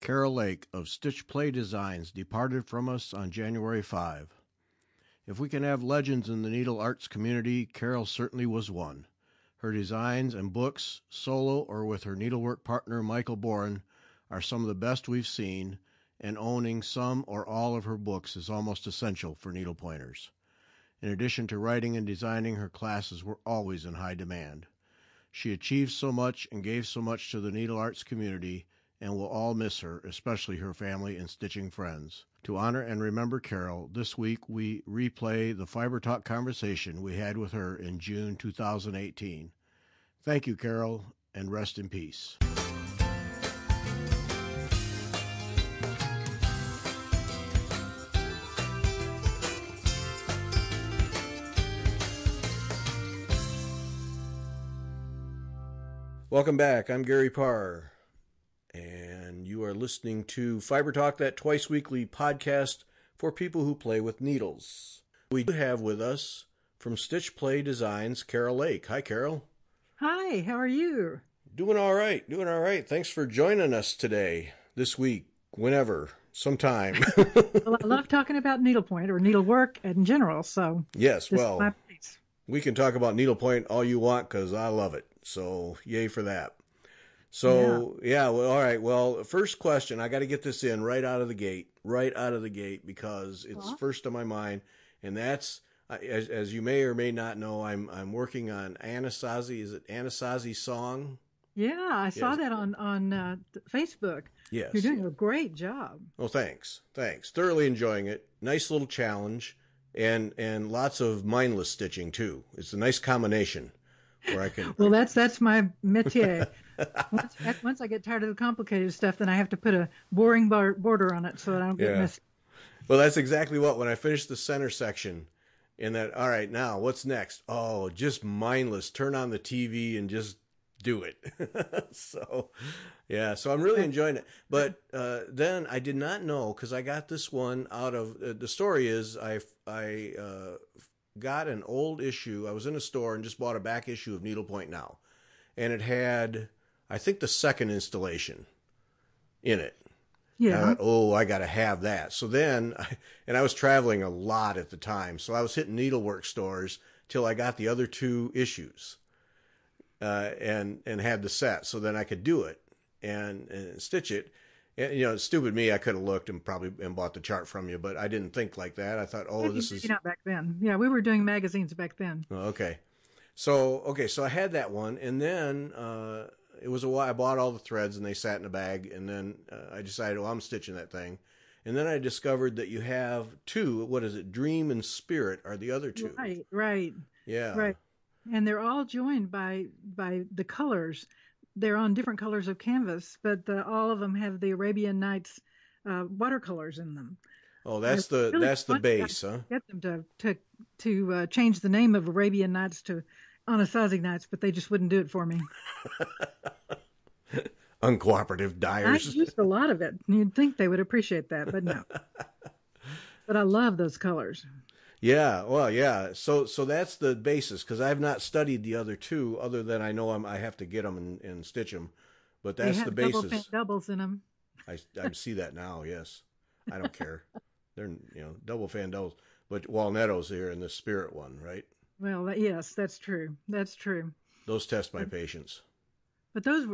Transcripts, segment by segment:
Carole Lake of Stitch Play Designs departed from us on January 5. If we can have legends in the needle arts community, Carole certainly was one. Her designs and books, solo or with her needlework partner Michael Boren, are some of the best we've seen, and owning some or all of her books is almost essential for needlepointers. In addition to writing and designing, her classes were always in high demand. She achieved so much and gave so much to the needle arts community, and we'll all miss her, especially her family and stitching friends. To honor and remember Carole, this week we replay the Fiber Talk conversation we had with her in June 2018. Thank you, Carole, and rest in peace. Welcome back. I'm Gary Parr, and you are listening to Fiber Talk, that twice-weekly podcast for people who play with needles. We do have with us from Stitch Play Designs, Carole Lake. Hi, Carole. Hi, how are you? Doing all right. Thanks for joining us today, this week, whenever, sometime. Well, I love talking about needlepoint or needlework in general, so Yes, this is well, my place. we can talk about needlepoint all you want because I love it. So, yay for that. So, yeah, well, all right. Well, first question, I got to get this in right out of the gate, because it's first on my mind. And that's, as you may or may not know, I'm working on Anasazi. Is it Anasazi's song? Yeah, I saw that on Facebook. Yes. You're doing a great job. Oh, thanks. Thoroughly enjoying it. Nice little challenge, and lots of mindless stitching too. It's a nice combination where I can. Well, that's my métier. Once I get tired of the complicated stuff, then I have to put a boring border on it so that I don't get messy. Well, that's exactly when I finished the center section. And that, all right, now what's next? Oh, just mindless. Turn on the TV and just do it. So I'm really enjoying it. But then I did not know, because I got this one out of the story is I got an old issue. I was in a store and just bought a back issue of Needlepoint Now, and it had, I think, the second installation in it. Yeah. I thought, I got to have that. So then, I was traveling a lot at the time, so I was hitting needlework stores till I got the other two issues, and had the set. So then I could do it and stitch it. And, stupid me, I could have looked and probably bought the chart from you, but I didn't think like that. I thought, this is not back then. Yeah, we were doing magazines back then. Okay. So I had that one, and then it was a while. I bought all the threads, and they sat in a bag, and then I decided, I'm stitching that thing. And then I discovered that you have two. What is it? Dream and Spirit are the other two. Right. Yeah. Right. And they're all joined by the colors. They're on different colors of canvas, but all of them have the Arabian Nights watercolors in them. Oh, that's the base, huh? Get them to change the name of Arabian Nights to Anasazi Nights, but they just wouldn't do it for me. Uncooperative dyers. I used a lot of it. You'd think they would appreciate that, but no. But I love those colors. Yeah, well, yeah. So that's the basis, because I've not studied the other two, other than I know I have to get them and stitch them. But that's the basis. Double fan doubles in them. I see that now. Yes, I don't care. They're double fan doubles, but Walnetto's here in the Spirit one, right? Well, yes, that's true. That's true. Those test my patience. But those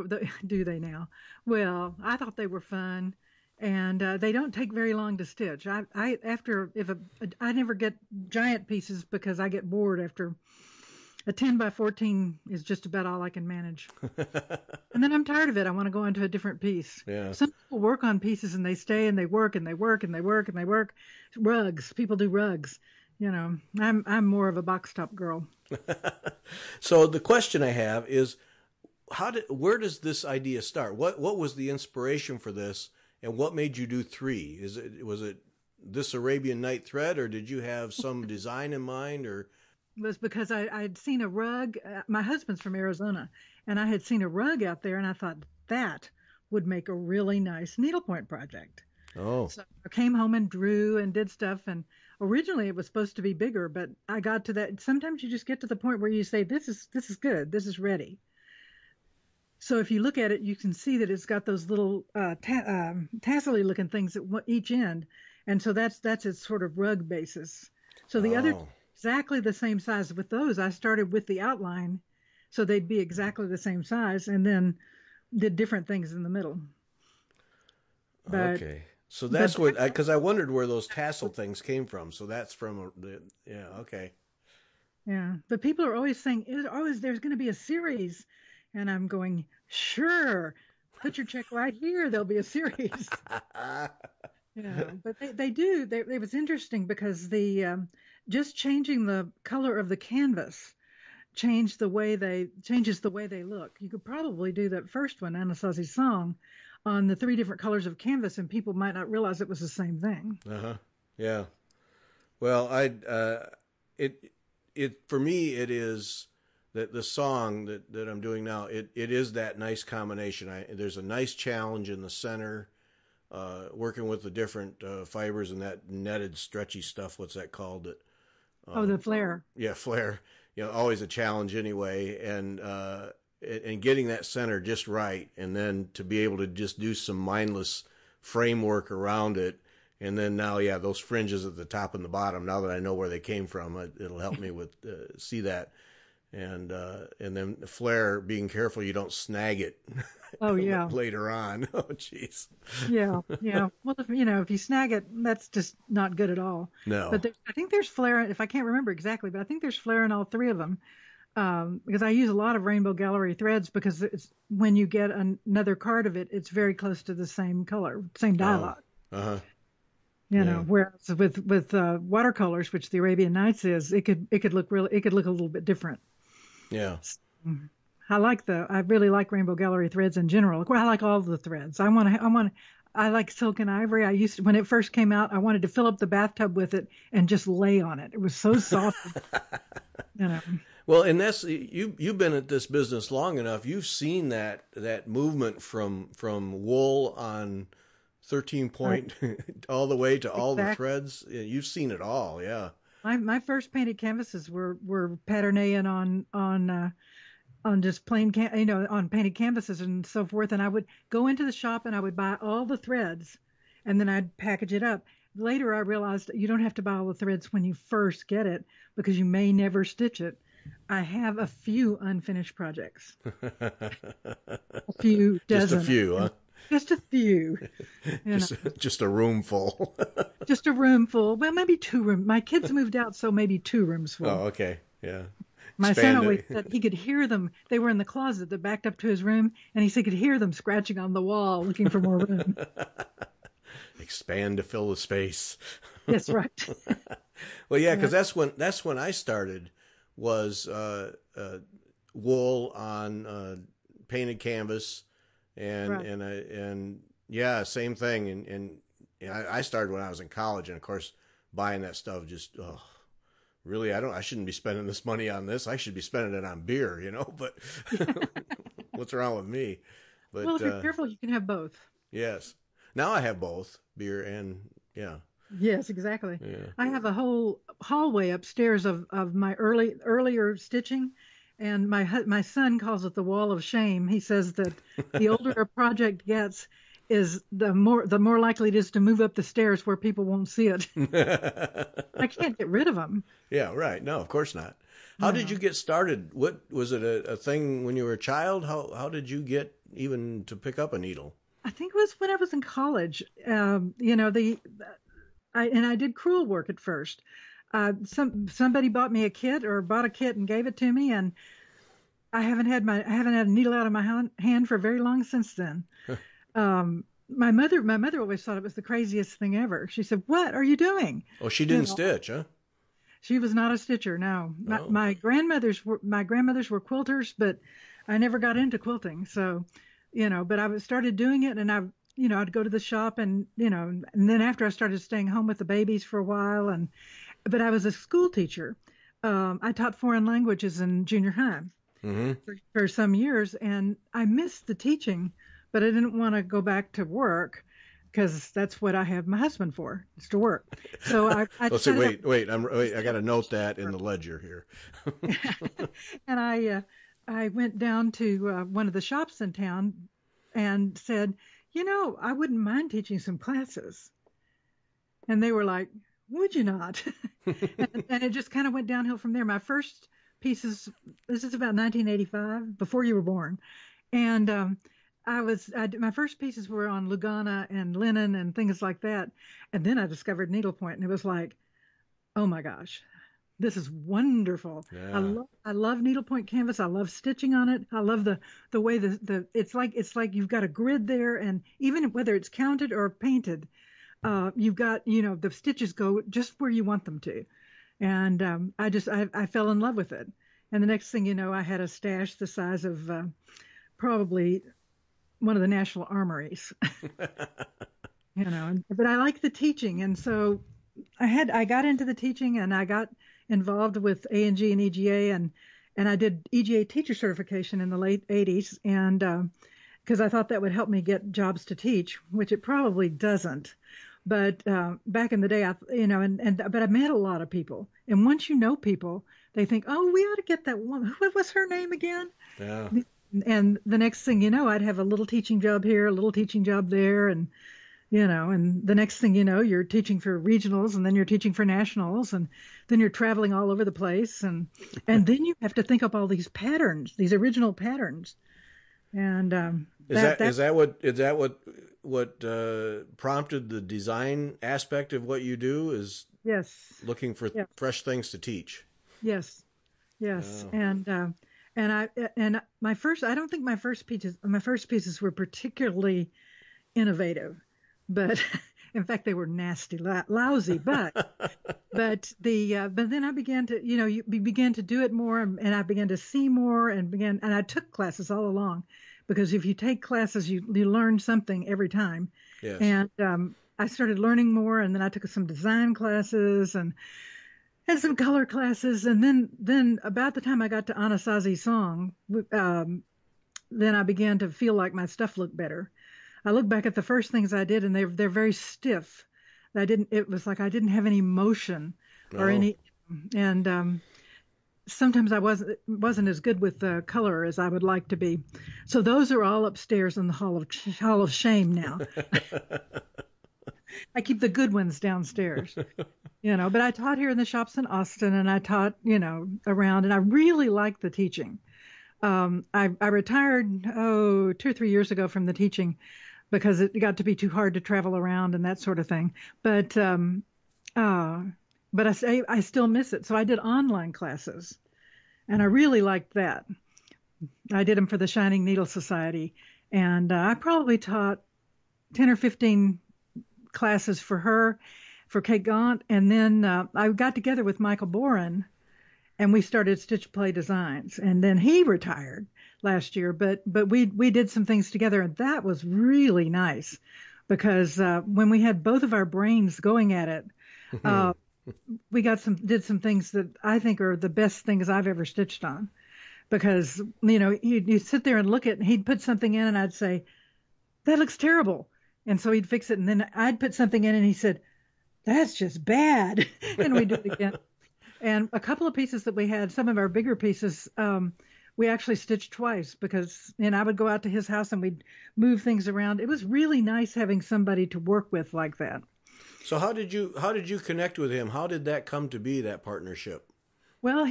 do they now? Well, I thought they were fun. And they don't take very long to stitch. I never get giant pieces because I get bored after a 10 by 14 is just about all I can manage. And then I'm tired of it. I want to go into a different piece. Yeah. Some people work on pieces and they stay and they work and they work and they work and they work. Rugs. People do rugs. I'm more of a box top girl. So the question I have is, where does this idea start? What was the inspiration for this? And what made you do three? Was it this Arabian Night thread, or did you have some design in mind? Or it was because I'd seen a rug. My husband's from Arizona, and I had seen a rug out there, and I thought that would make a really nice needlepoint project. Oh. So I came home and drew and did stuff, and originally it was supposed to be bigger, but I got to that. Sometimes you just get to the point where you say, this is good. This is ready. So if you look at it, you can see that it's got those little tassel-y looking things at each end, and so that's its sort of rug basis. So the other Oh, exactly the same size. With those, I started with the outline, so they'd be exactly the same size, and then did different things in the middle. But okay. So but that's what, because I wondered where those tassel things came from. So that's from yeah, okay. yeah, but people are always saying, there's going to be a series," and I'm going, "Sure, put your check right here. There'll be a series." Yeah, but they do. It was interesting because the just changing the color of the canvas changes the way they look. You could probably do that first one, Anasasi's song, on the three different colors of canvas, and people might not realize it was the same thing. Uh-huh. Yeah. Well, it for me it is that the song that I'm doing now, it is that nice combination. There's a nice challenge in the center, working with the different fibers and that netted stretchy stuff. What's that called? Oh, the flare. Yeah, flare. Always a challenge anyway, and getting that center just right, and then to be able to just do some mindless framework around it, and then now, yeah, those fringes at the top and the bottom. Now that I know where they came from, it'll help me with see that, and then the flare, being careful you don't snag it. Oh yeah. Later on. Oh, jeez. Yeah, yeah. Well, if you snag it, that's just not good at all. No. But I think there's flare. If I can't remember exactly, but I think there's flare in all three of them. Because I use a lot of Rainbow Gallery threads because when you get another card of it, it's very close to the same color, same dialogue. Uh-huh. Whereas with watercolors, which the Arabian Nights is, it could look a little bit different. Yeah. I really like Rainbow Gallery threads in general. I like all the threads. I like silk and ivory. When it first came out, I wanted to fill up the bathtub with it and just lay on it. It was so soft. Well, and that's you've been at this business long enough. You've seen that movement from wool on 13 point all the way to all the threads. You've seen it all, yeah. My first painted canvases were Patternay on just plain on painted canvases and so forth, and I would go into the shop and I would buy all the threads, and then I'd package it up. Later I realized you don't have to buy all the threads when you first get it because you may never stitch it. I have a few unfinished projects. A few dozen. Just a few, huh? Just a few. Just a room full. Just a room full. Well, maybe 2 rooms. My kids moved out, so maybe 2 rooms full. Oh, okay. Yeah. My son always said he could hear them. They were in the closet that backed up to his room, and he said he could hear them scratching on the wall looking for more room. Expand to fill the space. That's right. Well, yeah, because that's when I started was wool on painted canvas, and yeah, same thing. And I started when I was in college, and of course, buying that stuff just really, I shouldn't be spending this money on this. I should be spending it on beer, But what's wrong with me? But well, if you're careful, you can have both. Yes. Now I have both beer and yeah. Yes, exactly. Yeah. I have a whole hallway upstairs of my earlier stitching, and my son calls it the wall of shame. He says that the older a project gets, is the more likely it is to move up the stairs where people won't see it. I can't get rid of them. Yeah, right. No, of course not. How did you get started? What was it a thing when you were a child? How did you get even to pick up a needle? I think it was when I was in college. I did crewel work at first. Somebody bought me a kit or bought a kit and gave it to me, and I haven't had a needle out of my hand for very long since then. My mother always thought it was the craziest thing ever. She said, "What are you doing?" Oh, she didn't stitch, huh? She was not a stitcher. No, my grandmothers were quilters, but I never got into quilting. So, but I started doing it, and I'd go to the shop, and and then after I started staying home with the babies for a while, but I was a school teacher. I taught foreign languages in junior high for some years, and I missed the teaching, but I didn't want to go back to work because that's what I have my husband for, is to work. So I wait, I got to note that in the ledger here. And I went down to one of the shops in town and said, I wouldn't mind teaching some classes. And they were like, would you not? And it just kind of went downhill from there. My first pieces, this is about 1985, before you were born. And my first pieces were on Lugana and linen and things like that. And then I discovered needlepoint, and it was like, oh my gosh, this is wonderful. Yeah. I love needlepoint canvas. I love stitching on it. I love the way the it's like you've got a grid there, and even whether it's counted or painted, you've got the stitches go just where you want them to, and I fell in love with it. And the next thing you know, I had a stash the size of probably one of the national armories. But I like the teaching, and so I got into the teaching, and I got involved with A&G and EGA, and I did EGA teacher certification in the late 80s, and because I thought that would help me get jobs to teach, which it probably doesn't. But back in the day, but I met a lot of people, and once you know people, they think, oh, we ought to get that woman. What was her name again? Yeah. And the next thing you know, I'd have a little teaching job here, a little teaching job there, and and the next thing you know, you're teaching for regionals, and then you're teaching for nationals, and then you're traveling all over the place, and then you have to think up all these patterns, these original patterns, and is that what prompted the design aspect of what you do? Is yes, looking for yes, fresh things to teach. yes, yes, Oh. and I don't think my first pieces were particularly innovative, but in fact they were nasty, lousy. But then I began to you began to do it more, and I began to see more, and I took classes all along, because if you take classes, you learn something every time. Yes. And I started learning more, and then I took some design classes and some color classes, and then about the time I got to Anasazi song, then I began to feel like my stuff looked better. I look back at the first things I did, and they're very stiff. It was like I didn't have any motion or No. any, and sometimes I wasn't as good with the color as I would like to be. So those are all upstairs in the Hall of Shame now. I keep the good ones downstairs, but I taught here in the shops in Austin, and I taught, around, and I really liked the teaching. I retired, 2 or 3 years ago from the teaching, because it got to be too hard to travel around and that sort of thing. But I still miss it. So I did online classes, and I really liked that. I did them for the Shining Needle Society, and I probably taught 10 or 15 classes for her, for Kate Gaunt, and then I got together with Michael Boren, and we started Stitch Play Designs, and then he retired last year, but we did some things together, and that was really nice, because when we had both of our brains going at it, we did some things that I think are the best things I've ever stitched on, because you sit there and look at, and he'd put something in, and I'd say, that looks terrible, and so he'd fix it, and then I'd put something in, and he said, that's just bad, and we'd do it again. And a couple of pieces that we had, some of our bigger pieces, we actually stitched twice, because I would go out to his house and we'd move things around. It was really nice having somebody to work with like that. So how did you connect with him? How did that come to be, that partnership? Well,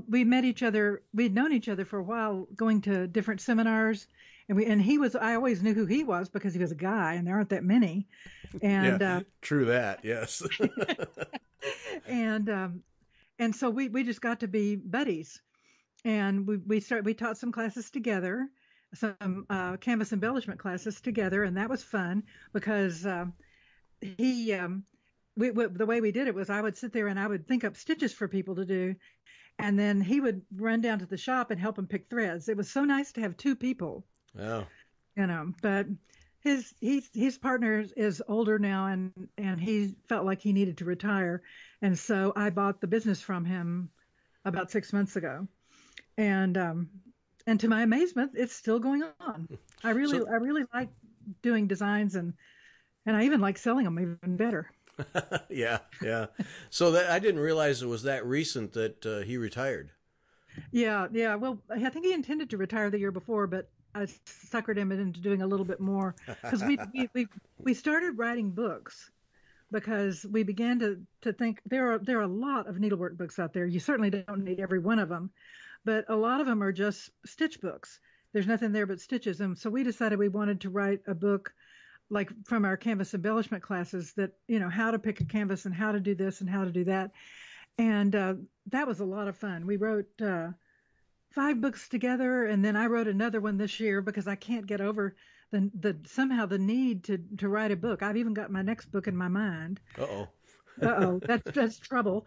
we met each other. We'd known each other for a while, going to different seminars, I always knew who he was, because he was a guy, and there aren't that many. And yeah, true that. Yes. and so we just got to be buddies, and we taught some classes together, some canvas embellishment classes together, and that was fun, because the way we did it was, I would sit there and I would think up stitches for people to do, and then he would run down to the shop and help him pick threads. It was so nice to have two people. Oh. But his partner is older now, and he felt like he needed to retire, and so I bought the business from him about 6 months ago, and to my amazement, it's still going on. I really like doing designs, and I even like selling them even better. Yeah. So that I didn't realize it was that recent that he retired. Yeah, yeah. Well, I think he intended to retire the year before, but I suckered him into doing a little bit more because we started writing books because we began to think there are a lot of needlework books out there. You certainly don't need every one of them, but a lot of them are just stitch books. There's nothing there but stitches. And so we decided we wanted to write a book like from our canvas embellishment classes that, how to pick a canvas and how to do this and how to do that. And that was a lot of fun. We wrote 5 books together, and then I wrote another one this year because I can't get over the somehow the need to write a book. I've even got my next book in my mind. Uh-oh. Uh-oh, that's trouble.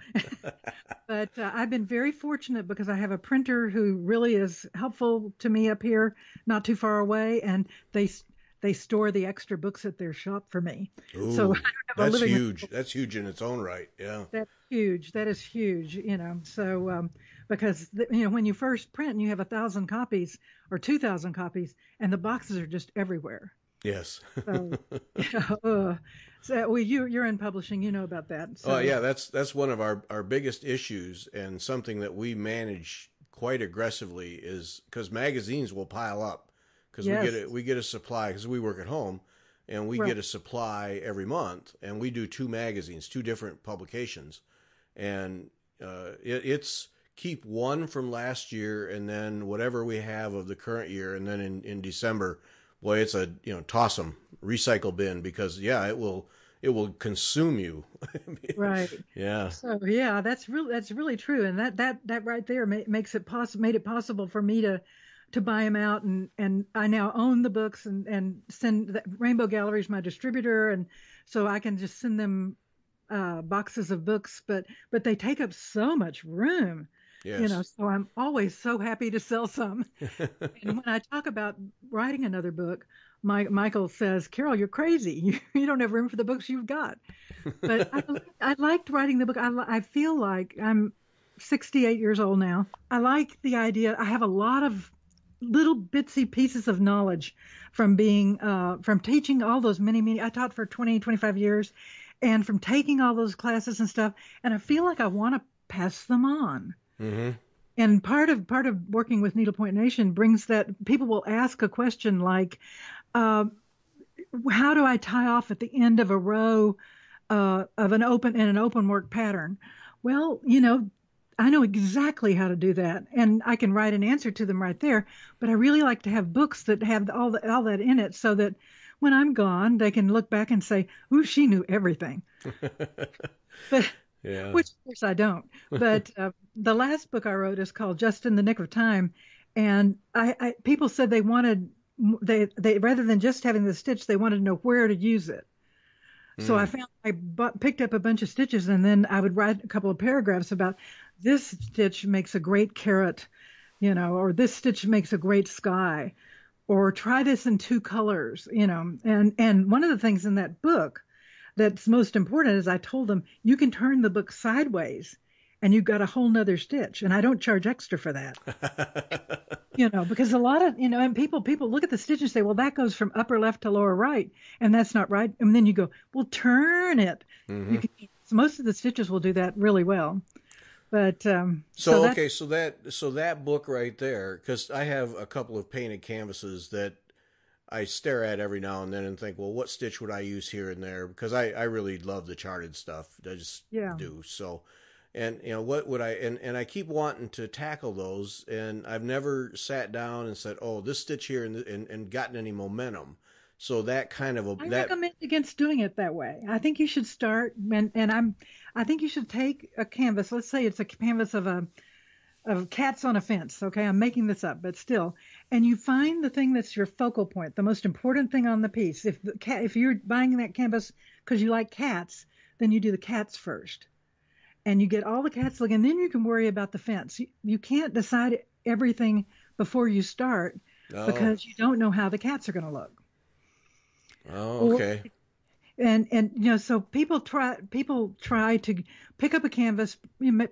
But I've been very fortunate because I have a printer who really is helpful to me up here, not too far away, and they store the extra books at their shop for me. So Ooh, I have a that's living huge. That's huge in its own right. Yeah. That's huge. That is huge. So because when you first print and you have 1,000 copies or 2,000 copies, and the boxes are just everywhere. Yes. So, well, you're in publishing, you know about that. So, Oh yeah, that's one of our biggest issues, and something that we manage quite aggressively is because magazines will pile up because yes, we get a supply because we work at home, and we right, get a supply every month, and we do 2 magazines, 2 different publications, and it's keep one from last year and then whatever we have of the current year, and then in December, boy, it's a toss them recycle bin because yeah, it will consume you. right. Yeah. So yeah, that's really true, and that right there makes it made it possible for me to buy them out, and I now own the books and send Rainbow Gallery is my distributor, and so I can just send them boxes of books, but they take up so much room. Yes. So I'm always so happy to sell some. And when I talk about writing another book, Michael says, Carole, you're crazy. You don't have room for the books you've got. But I liked writing the book. I feel like I'm 68 years old now. I like the idea. I have a lot of little bitsy pieces of knowledge from from teaching all those many, I taught for 20, 25 years, and from taking all those classes and stuff. And I feel like I want to pass them on. Mm-hmm. And part of working with Needlepoint Nation brings that people will ask a question like, uh, "How do I tie off at the end of a row of an open work pattern?" Well, I know exactly how to do that, and I can write an answer to them right there. But I really like to have books that have all that in it, so that when I'm gone, they can look back and say, "Ooh, she knew everything." But Yeah. which of course I don't. But the last book I wrote is called Just in the Nick of Time, and people said they wanted they rather than just having the stitch, they wanted to know where to use it. So Mm. I picked up a bunch of stitches, and then I would write a couple of paragraphs about this stitch makes a great carrot, or this stitch makes a great sky, or try this in 2 colors, And one of the things in that book that's most important is I told them you can turn the book sideways and you've got a whole nother stitch, and I don't charge extra for that. Because a lot of, and people look at the stitch and say, well, that goes from upper left to lower right, and that's not right. And then you go, well, turn it. Mm-hmm. So most of the stitches will do that really well. But So okay, so that book right there, because I have a couple of painted canvases that I stare at every now and then and think, well, what stitch would I use here and there? Because I really love the charted stuff. I just yeah, do. So, and what would and I keep wanting to tackle those, and I've never sat down and said, oh, this stitch here, and gotten any momentum. So that kind of I recommend against doing it that way. I think you should start, I think you should take a canvas. Let's say it's a canvas of cats on a fence. Okay, I'm making this up, but still, and you find the thing that's your focal point, the most important thing on the piece. If you're buying that canvas because you like cats, then you do the cats first, and you get all the cats looking. Then you can worry about the fence. You can't decide everything before you start because you don't know how the cats are going to look. Oh, okay. So people try to pick up a canvas,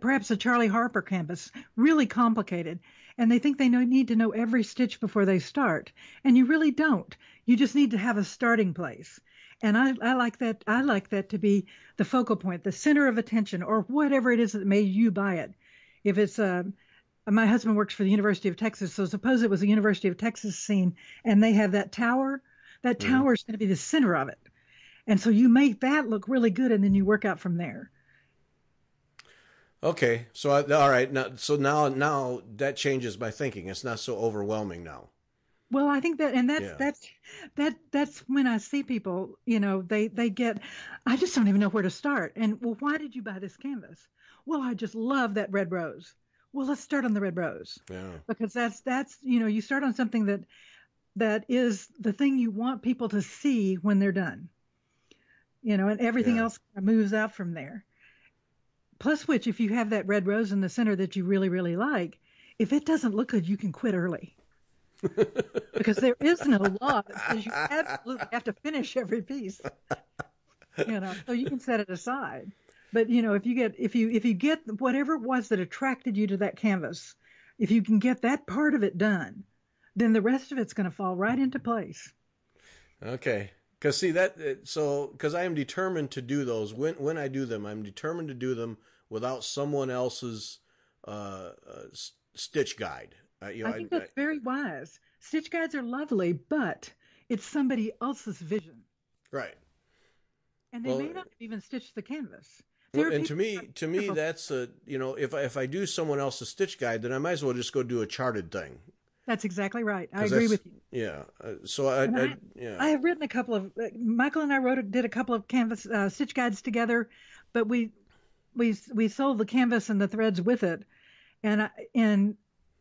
perhaps a Charlie Harper canvas, really complicated, and they think they need to know every stitch before they start, and you really don't. You just need to have a starting place, and I like that. I like that to be the focal point, the center of attention, or whatever it is that made you buy it. If it's my husband works for the University of Texas, so suppose it was a University of Texas scene, and they have that tower. That Hmm. tower is going to be the center of it, and so you make that look really good, and then you work out from there. Okay, so all right, now that changes my thinking. It's not so overwhelming now. Well, I think that, and Yeah. that's when I see people, they get, I just don't even know where to start. And well, why did you buy this canvas? Well, I just love that red rose. Well, let's start on the red rose Yeah. because that's you start on something that is the thing you want people to see when they're done, and everything Yeah. else moves out from there. Plus, which if you have that red rose in the center that you really really like, if it doesn't look good, you can quit early because there is no law that says you absolutely have to finish every piece, so you can set it aside. But if you get whatever it was that attracted you to that canvas, if you can get that part of it done, then the rest of it's going to fall right into place. Okay. Because see that so because I am determined to do those when I do them, I'm determined to do them without someone else's stitch guide. I think that's very wise. Stitch guides are lovely, but it's somebody else's vision, Right. and they Well, may not even stitch the canvas. well, There are and people who are to me, wonderful. that's if I do someone else's stitch guide, then I might as well just go do a charted thing That's exactly right. I because agree that's with you. yeah. So And yeah. I have written a couple of Michael and I did a couple of canvas stitch guides together, but we sold the canvas and the threads with it, and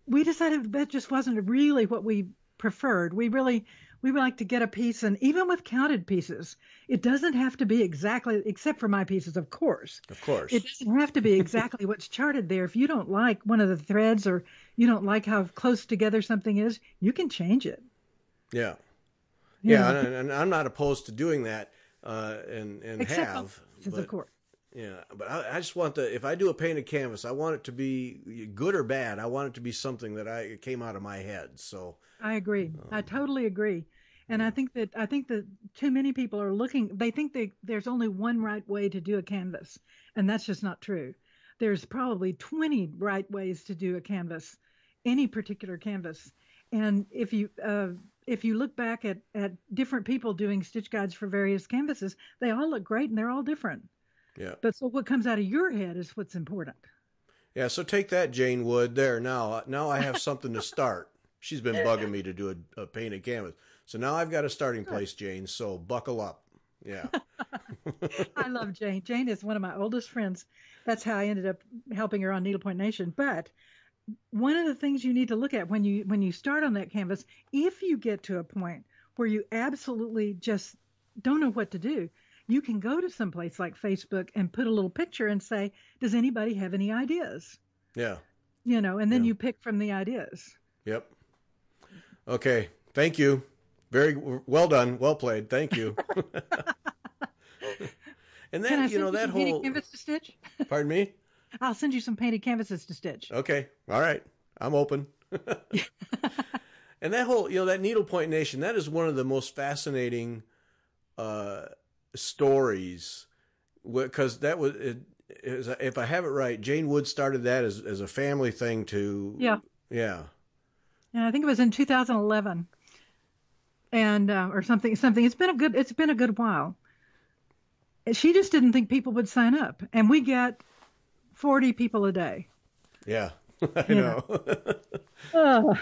we decided that just wasn't really what we preferred. We would like to get a piece, and even with counted pieces, it doesn't have to be exactly, except for my pieces, of course. Of It course. doesn't have to be exactly what's charted there. If you don't like one of the threads or you don't like how close together something is, you can change it. Yeah. You Yeah, know, and I'm not opposed to doing that, and except on have, pieces, of but course. yeah, but I just want if I do a painted canvas, I want it to be good or bad. I want it to be something that it came out of my head. So, I agree. I um, totally agree. And yeah, I think that too many people are looking. They think there's only one right way to do a canvas, and that's just not true. There's probably 20 right ways to do a canvas, any particular canvas. And if you look back at different people doing stitch guides for various canvases, they all look great and they're all different. yeah, But so what comes out of your head is what's important. yeah. So take that, Jane Wood. There now I have something to start. She's been bugging me to do a painted canvas. So now I've got a starting place, Jane. So buckle up. Yeah. I love Jane. Jane is one of my oldest friends. That's how I ended up helping her on Needlepoint Nation. But one of the things you need to look at when you start on that canvas, if you get to a point where you absolutely just don't know what to do, you can go to some place like Facebook and put a little picture and say, "Does anybody have any ideas?" Yeah. And then Yeah. you pick from the ideas. Yep. Okay. Thank you. Very well done. Well played. Thank you. And Can that I send you that some painted whole canvas to stitch? pardon me. I'll send you some painted canvases to stitch. Okay. All right. I'm open. And that whole, that needlepoint nation, that is one of the most fascinating uh, stories because that was, if I have it right, Jane Wood started that as a family thing to, Yeah, yeah, and I think it was in 2011, and or something. It's been a good while. She just didn't think people would sign up, and we get 40 people a day. yeah, I You know, know. Ugh.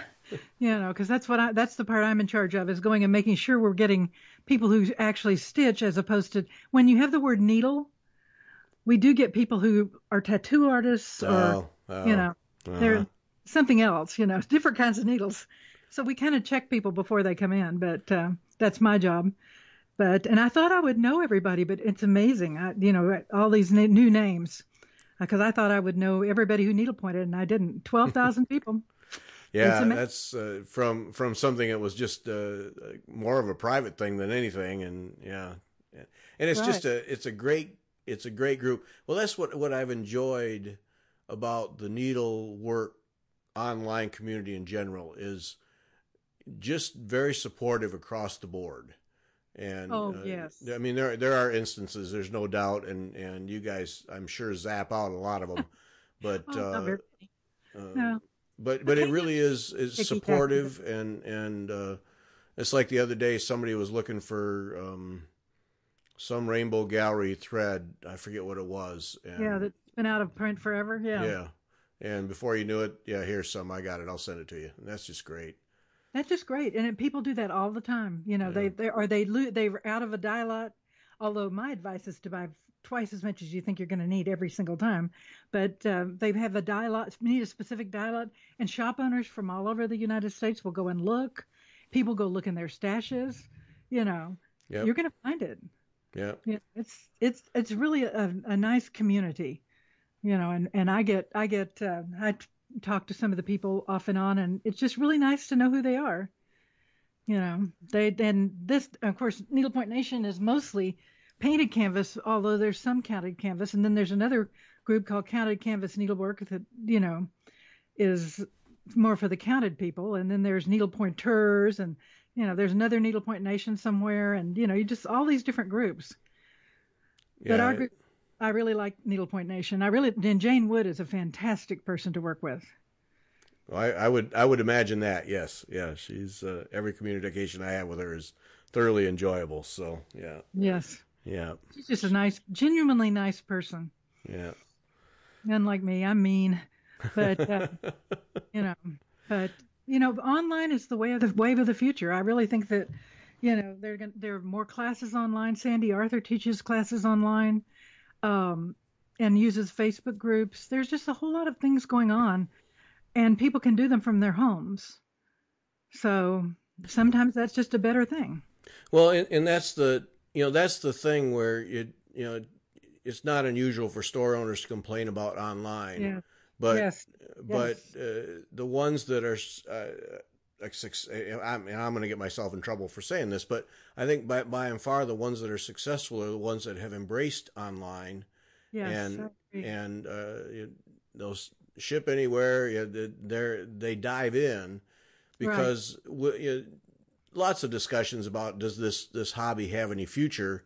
Because that's the part I'm in charge of is going and making sure we're getting people who actually stitch as opposed to when you have the word needle, we do get people who are tattoo artists or, Oh, you oh, know, uh-huh. they're something else, different kinds of needles. So we kind of check people before they come in, but that's my job. And I thought I would know everybody, but it's amazing. All these new names because I thought I would know everybody who needlepointed and I didn't. 12,000 people. It's Yeah, amazing. that's from something that was just more of a private thing than anything, and yeah, and it's Right. just it's a great group. Well, that's what I've enjoyed about the needlework online community in general is just very supportive across the board. And Oh, yes. I mean, there are instances, there's no doubt, and you guys, I'm sure, zap out a lot of them, but Oh, not very many. uh, No. but it really is Ticky tacky. supportive, and it's like the other day somebody was looking for some rainbow gallery thread. I forget what it was, Yeah, and that's been out of print forever. Yeah. yeah, and before you knew it, yeah, here's some. I got it. I'll send it to you. And that's just great. That's just great, and people do that all the time. You know, Yeah, they're out of a dye lot. Although my advice is to buy twice as much as you think you're going to need every single time. But they have a dye lot, need a specific dye lot, and shop owners from all over the United States will go and look. People go look in their stashes. You know, yep, you're going to find it. yep. Yeah, it's really a nice community. You know, and I talk to some of the people off and on, and it's just really nice to know who they are. You know, this, of course, Needlepoint Nation is mostly painted canvas, although there's some counted canvas, and then there's another group called Counted Canvas Needlework that is more for the counted people, and then there's needlepointers, and there's another Needlepoint Nation somewhere, and you just all these different groups. But our Yeah, group, I really like Needlepoint Nation. And Jane Wood is a fantastic person to work with. I would imagine that. Yes, yeah. She's every communication I have with her is thoroughly enjoyable. So yeah, Yes, yeah, she's just a nice, genuinely nice person. yeah. Unlike me, I'm mean, but you know, but online is the wave of the future. I really think that there are more classes online. Sandy Arthur teaches classes online, and uses Facebook groups. There's just a whole lot of things going on, and people can do them from their homes. So sometimes that's just a better thing. Well, and that's the thing where it's not unusual for store owners to complain about online, Yeah. but Yes. but Yes. the ones that are I'm going to get myself in trouble for saying this, but I think by and far the ones that are successful are the ones that have embraced online Yes. I and agree. and those ship anywhere. They dive in Right. because lots of discussions about does this hobby have any future.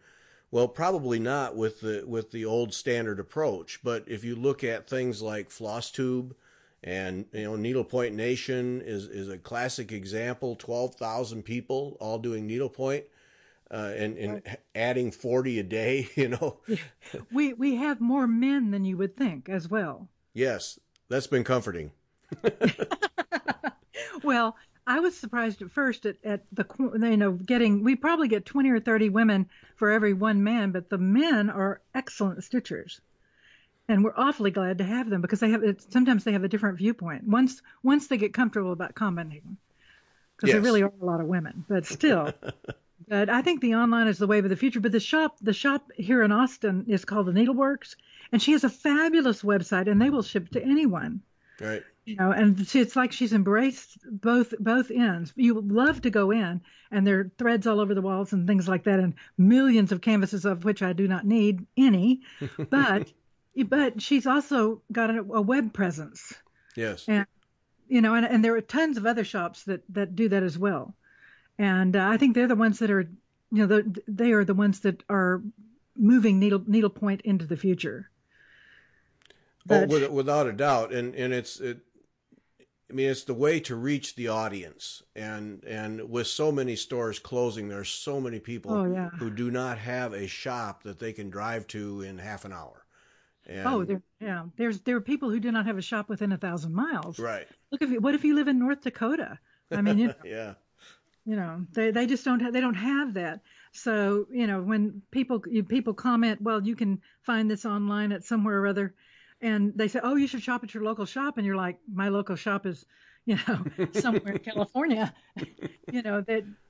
Well, probably not with the old standard approach. But if you look at things like floss tube, and Needlepoint Nation is a classic example. 12,000 people all doing needlepoint, and Right. adding 40 a day. Yeah. We have more men than you would think as well. Yes, that's been comforting. Well, I was surprised at first at getting, we probably get 20 or 30 women for every one man, but the men are excellent stitchers. And we're awfully glad to have them because sometimes they have a different viewpoint once they get comfortable about commenting, because there Yes. really are a lot of women, but still. But I think the online is the wave of the future. But the shop here in Austin is called the Needleworks, and she has a fabulous website, and they will ship to anyone. Right. And it's like she's embraced both ends. You would love to go in, and there are threads all over the walls and things like that, and millions of canvases of which I do not need any, but she's also got a web presence, Yes. and and there are tons of other shops that do that as well. And I think they're the ones that are, they are the ones that are moving needlepoint into the future. Oh, But without a doubt, and I mean, it's the way to reach the audience, and with so many stores closing, there's so many oh people yeah, who do not have a shop that they can drive to in half an hour. oh And there are people who do not have a shop within 1,000 miles. right, What if you live in North Dakota? I mean, yeah, they just don't have that. So when people comment, well, you can find this online at somewhere or other, and they say, oh, you should shop at your local shop, and you're like, my local shop is somewhere in California.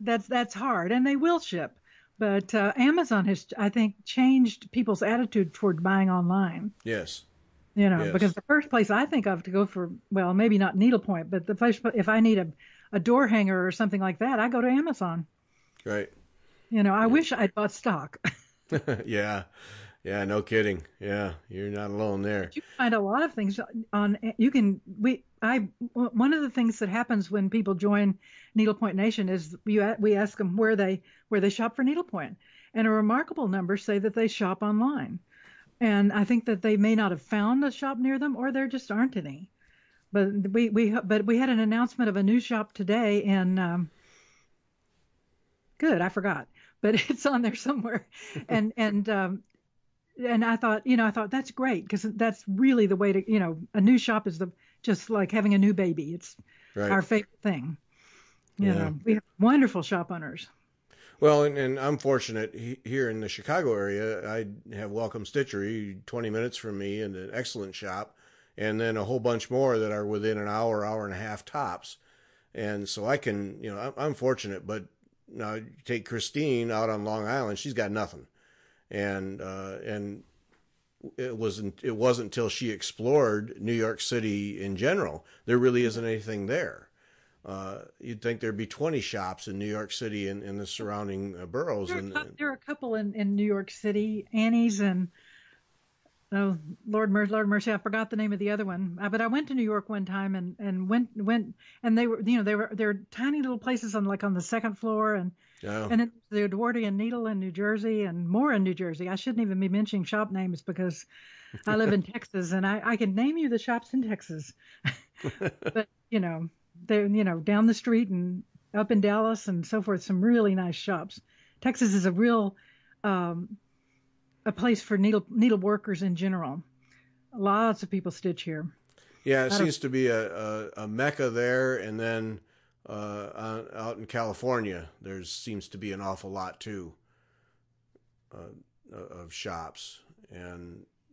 That's hard, and they will ship. But Amazon has, I think, changed people's attitude toward buying online. yes, Because yes, the first place I think of to go for, well, maybe not needlepoint, but the place, if I need a door hanger or something like that, I go to Amazon. right, I yeah, wish I'd bought stock. yeah, yeah, no kidding, yeah, you're not alone there. But you can find a lot of things on. You can we I One of the things that happens when people join Needlepoint Nation is we ask them where they shop for needlepoint, and a remarkable number say that they shop online. And I think that they may not have found a shop near them, or there just aren't any. But we had an announcement of a new shop today, and good, I forgot, but it's on there somewhere. And I thought that's great because that's really the way to, a new shop is the just like having a new baby. It's Right. our favorite thing. Yeah. We have wonderful shop owners. Well, and I'm fortunate here in the Chicago area. I have Welcome Stitchery 20 minutes from me and an excellent shop, and then a whole bunch more that are within an hour, hour and a half tops. And so I can, I'm fortunate, but now you take Christine out on Long Island, she's got nothing. And it wasn't until she explored New York City in general. There really isn't anything there. You'd think there'd be 20 shops in New York City and in the surrounding boroughs. There are a couple in New York City, Annie's and oh Lord mercy, I forgot the name of the other one. But I went to New York one time and went and they're tiny little places on the second floor Oh, and it's the Edwardian Needle in New Jersey and more in New Jersey. I shouldn't even be mentioning shop names because I live in Texas and I can name you the shops in Texas. But they're down the street and up in Dallas and so forth, some really nice shops. Texas is a real a place for needle workers in general. Lots of people stitch here. yeah, it seems to be a mecca there, and then out in California, there seems to be an awful lot too of shops.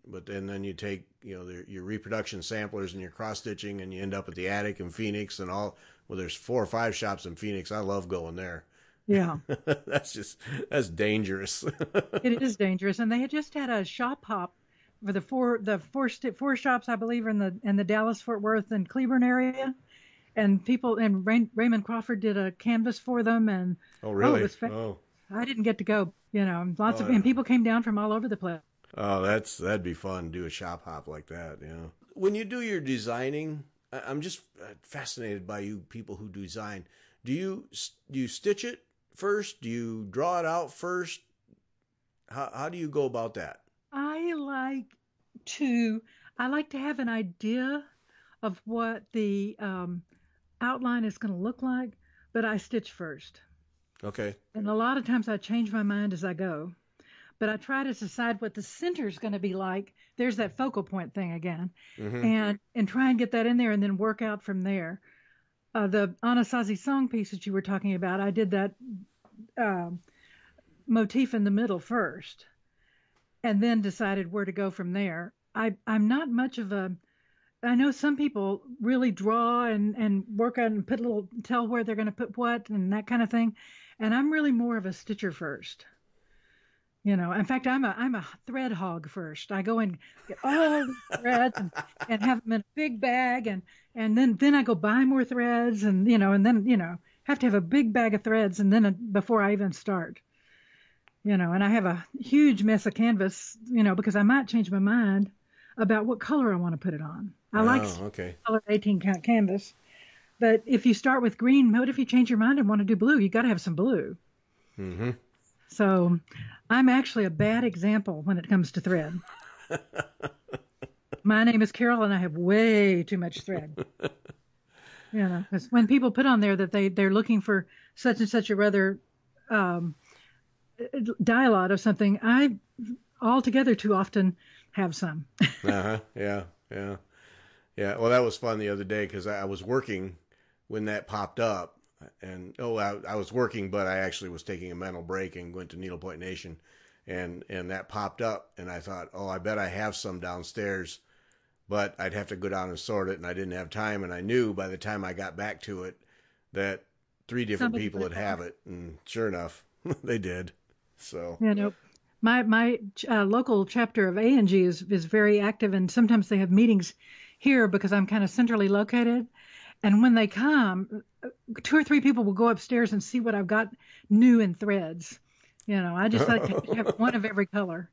But then you take your reproduction samplers and your cross stitching, and you end up at the attic in Phoenix and all. Well, there's 4 or 5 shops in Phoenix. I love going there. Yeah, That's dangerous. it is dangerous. And they had just had a shop hop for the four shops I believe are in the Dallas Fort Worth and Cleburne area. And Raymond Crawford did a canvas for them, and Oh, really? it was I didn't get to go. And people came down from all over the place. Oh, that'd be fun. Do a shop hop like that. When you do your designing, I'm just fascinated by you people who design. Do you stitch it first? Do you draw it out first? How do you go about that? I like to have an idea of what the outline is going to look like, but I stitch first. Okay. And a lot of times I change my mind as I go. But I try to decide what the center is going to be like. There's that focal point thing again, Mm-hmm. and try and get that in there, and then work out from there. The Anasazi song piece that you were talking about, I did that motif in the middle first, and then decided where to go from there. I'm not much of a. I know some people really draw and work on and tell where they're going to put what and that kind of thing, and I'm really more of a stitcher first. In fact, I'm a thread hog first. I go and get all the threads and have them in a big bag, and then I go buy more threads, and have to have a big bag of threads, and then before I even start, and I have a huge mess of canvas, because I might change my mind about what color I want to put it on. I like Okay. color 18 count canvas, but if you start with green, what if you change your mind and want to do blue? You got to have some blue. Mm-hmm. So I'm actually a bad example when it comes to thread. My name is Carole, and I have way too much thread. Because when people put on there that they're looking for such and such a rather dialogue of something, I altogether too often have some. Uh-huh. Yeah. Well, that was fun the other day because I was working when that popped up. And I was working, but I actually was taking a mental break and went to Needlepoint Nation, and that popped up, and I thought, I bet I have some downstairs, but I'd have to go down and sort it, and I didn't have time, and I knew by the time I got back to it that 3 different people would have it, and sure enough, they did. So my local chapter of A&G is very active, and sometimes they have meetings here because I'm kind of centrally located. And when they come, 2 or 3 people will go upstairs and see what I've got new in threads. I just like to have one of every color.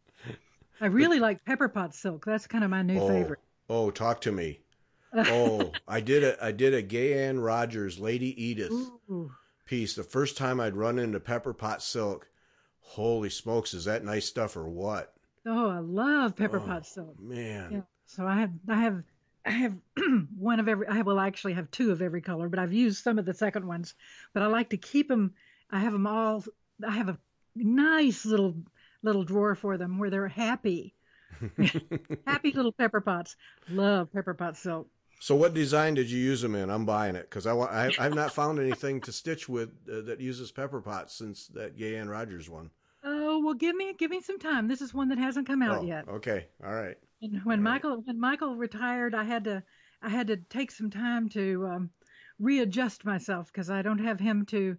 I really like pepper pot silk. That's kind of my new favorite. Oh, talk to me. I did a Gay Ann Rogers Lady Edith piece. The first time I'd run into pepper pot silk. Holy smokes, is that nice stuff or what? Oh, I love pepper pot silk. Man. Yeah. So I have I have one of every. I actually have two of every color, but I've used some of the second ones. But I like to keep them. I have them all. I have a nice little drawer for them where they're happy, happy little pepper pots. Love pepper pot silk. So what design did you use them in? I'm buying it because I've not found anything to stitch with that uses pepper pots since that Gay Ann Rogers one. Oh well, give me some time. This is one that hasn't come out Oh, yet. okay, all right, And all right. When Michael retired, I had to take some time to readjust myself because I don't have him to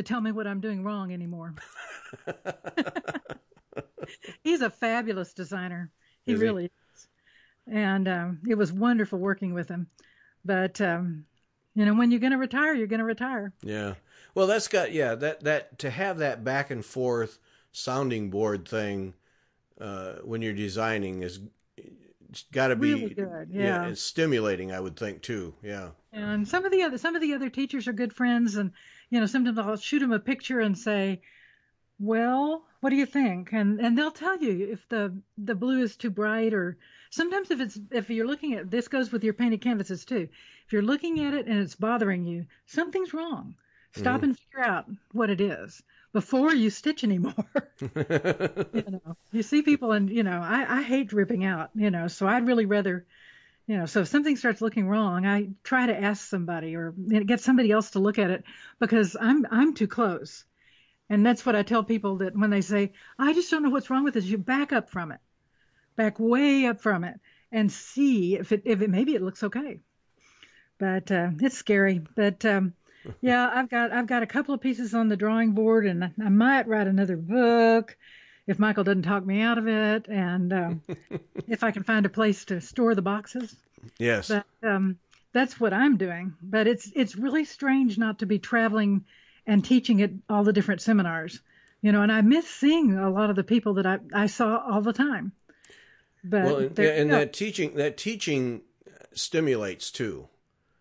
tell me what I'm doing wrong anymore. He's a fabulous designer. He Is he? really is. And it was wonderful working with him. But when you're going to retire, you're going to retire. Yeah. Well, that's got that to have that back and forth sounding board thing when you're designing is got to Really be good. yeah, Yeah. it's stimulating, I would think too. Yeah. And some of the other teachers are good friends, and sometimes I'll shoot them a picture and say, "Well, what do you think?" And they'll tell you if the blue is too bright, or sometimes if you're looking at this goes with your painted canvases too. If you're looking at it and it's bothering you, something's wrong. Stop Hmm. and figure out what it is before you stitch anymore. You see people, and I hate ripping out, so I'd really rather, so if something starts looking wrong, I try to ask somebody or get somebody else to look at it because I'm too close. And that's what I tell people, that when they say, I just don't know what's wrong with this, you back up from it, back way up from it, and see if it maybe it looks okay. But it's scary. But yeah, I've got a couple of pieces on the drawing board, and I might write another book if Michael doesn't talk me out of it, and if I can find a place to store the boxes. Yes. But that's what I'm doing. But it's really strange not to be traveling and teaching at all the different seminars, and I miss seeing a lot of the people that I saw all the time. Well, But yeah, there you and go. that teaching stimulates too.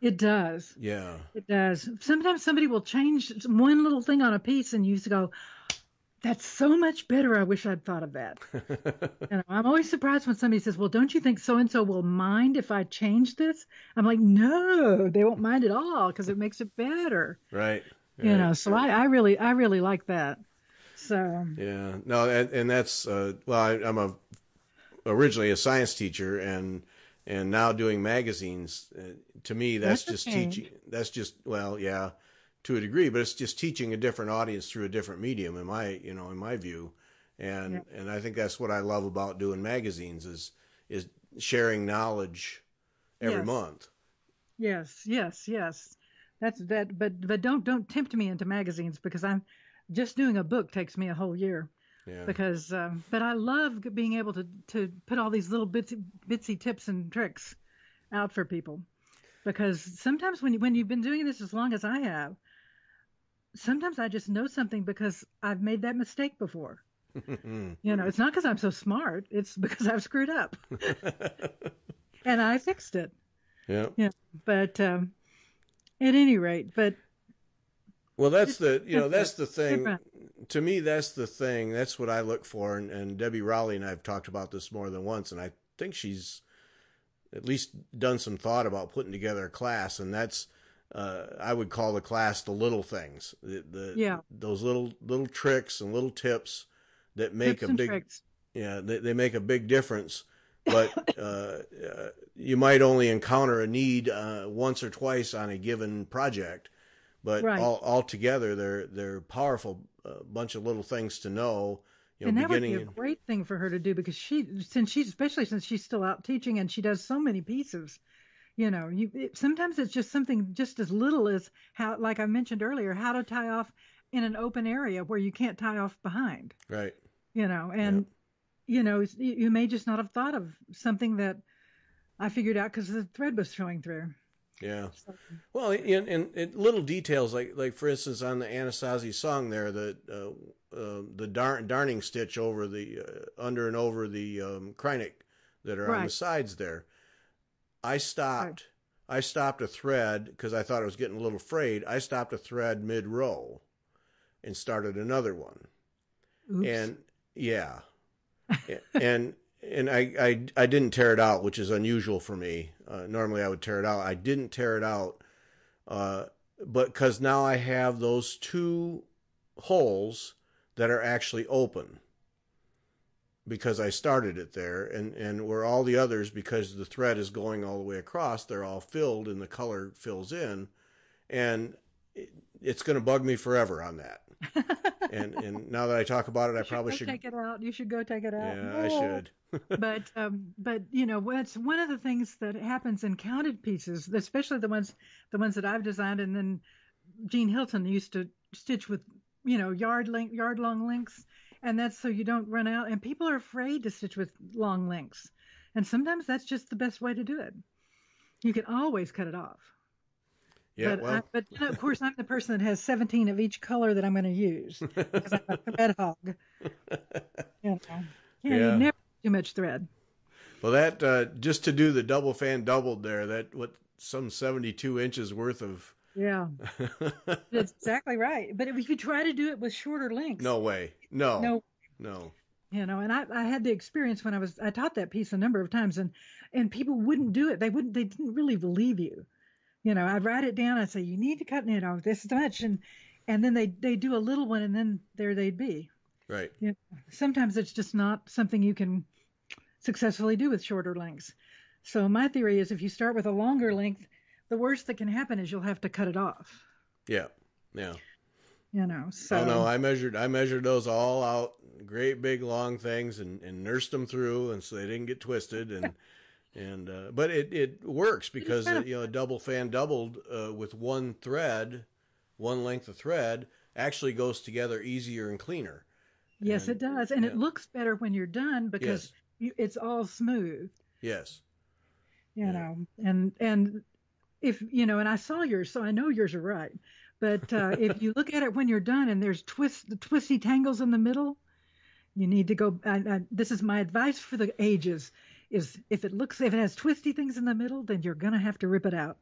It does. Yeah. It does. Sometimes somebody will change one little thing on a piece, and you just go, "That's so much better. I wish I'd thought of that." I'm always surprised when somebody says, "Well, don't you think so and so will mind if I change this?" I'm like, "No, they won't mind at all because it makes it better." Right. Right. So I really like that. So Yeah. No, and that's well, I'm originally a science teacher and now doing magazines. To me, that's that's a just teaching. change. That's just well, yeah, to a degree, but it's just teaching a different audience through a different medium in my view. Yeah. And I think that's what I love about doing magazines is sharing knowledge every Yes. month. Yes. Yes. Yes. That's that. But don't tempt me into magazines because I'm just doing a book takes me a whole year. Yeah. Because but I love being able to put all these little bitsy tips and tricks out for people, because sometimes when you've been doing this as long as I have, sometimes I just know something because I've made that mistake before. It's not because I'm so smart, it's because I've screwed up and I fixed it. Yeah. But at any rate, but Well, that's just that's different, the thing. different. To me, that's the thing. That's what I look for. And Debbie Rowley and I have talked about this more than once. And I think she's at least done some thought about putting together a class. And that's, I would call the class the little things, Yeah, those little tricks and little tips that make tips a and big, tricks. yeah, they make a big difference. But you might only encounter a need once or twice on a given project, but Right. all together they're powerful bunch of little things to know. And that would be Beginning a great thing for her to do because especially since she's still out teaching and she does so many pieces. Sometimes it's just something just as little as how, like I mentioned earlier, how to tie off in an open area where you can't tie off behind. right, yeah, And you may just not have thought of something that I figured out because the thread was showing through. yeah. So, Well, in little details like for instance on the Anasazi song there, the darning stitch over the under and over the Kreinik that are on the right, sides there. I right. stopped. I stopped a thread because I thought it was getting a little frayed. I stopped a thread mid row and started another one. Oops. And yeah, and I didn't tear it out, which is unusual for me. Normally I would tear it out. I didn't tear it out, but because now I have those two holes that are actually open because I started it there, and where all the others, because the thread is going all the way across, they're all filled and the color fills in, and it's going to bug me forever on that. and now that I talk about it, I probably should take it out. You should go take it out. Yeah, I should. but you know, it's one of the things that happens in counted pieces, especially the ones that I've designed, and then Jean Hilton used to stitch with, you know, yard long lengths, and that's so you don't run out. And people are afraid to stitch with long lengths, and sometimes that's just the best way to do it. You can always cut it off. Yeah, but you know, of course, I'm the person that has 17 of each color that I'm going to use because I'm a thread hog. You know, you never too much thread. Well, that just to do the double fan doubled there, that some 72 inches worth of. Yeah, that's exactly right. But if you try to do it with shorter lengths, no way, no. You know, and I had the experience when I taught that piece a number of times, and people wouldn't do it. They didn't really believe you. You know, I'd write it down. I'd say, you need to cut, you know, this much. And then they do a little one, and then there they'd be. Right. You know, sometimes it's just not something you can successfully do with shorter lengths. So my theory is if you start with a longer length, the worst that can happen is you'll have to cut it off. Yeah. You know, so. Oh, no, I measured those all out, great big long things, and nursed them through, and so they didn't get twisted. But it works because a double fan doubled with one length of thread actually goes together easier and cleaner. Yes, it does, and it looks better when you're done because it's all smooth. Yes. You know, and if you know, and I saw yours, so I know yours are right. But if you look at it when you're done and there's twisty tangles in the middle, you need to go. This is my advice for the ages. Is if it has twisty things in the middle, then you're going to have to rip it out.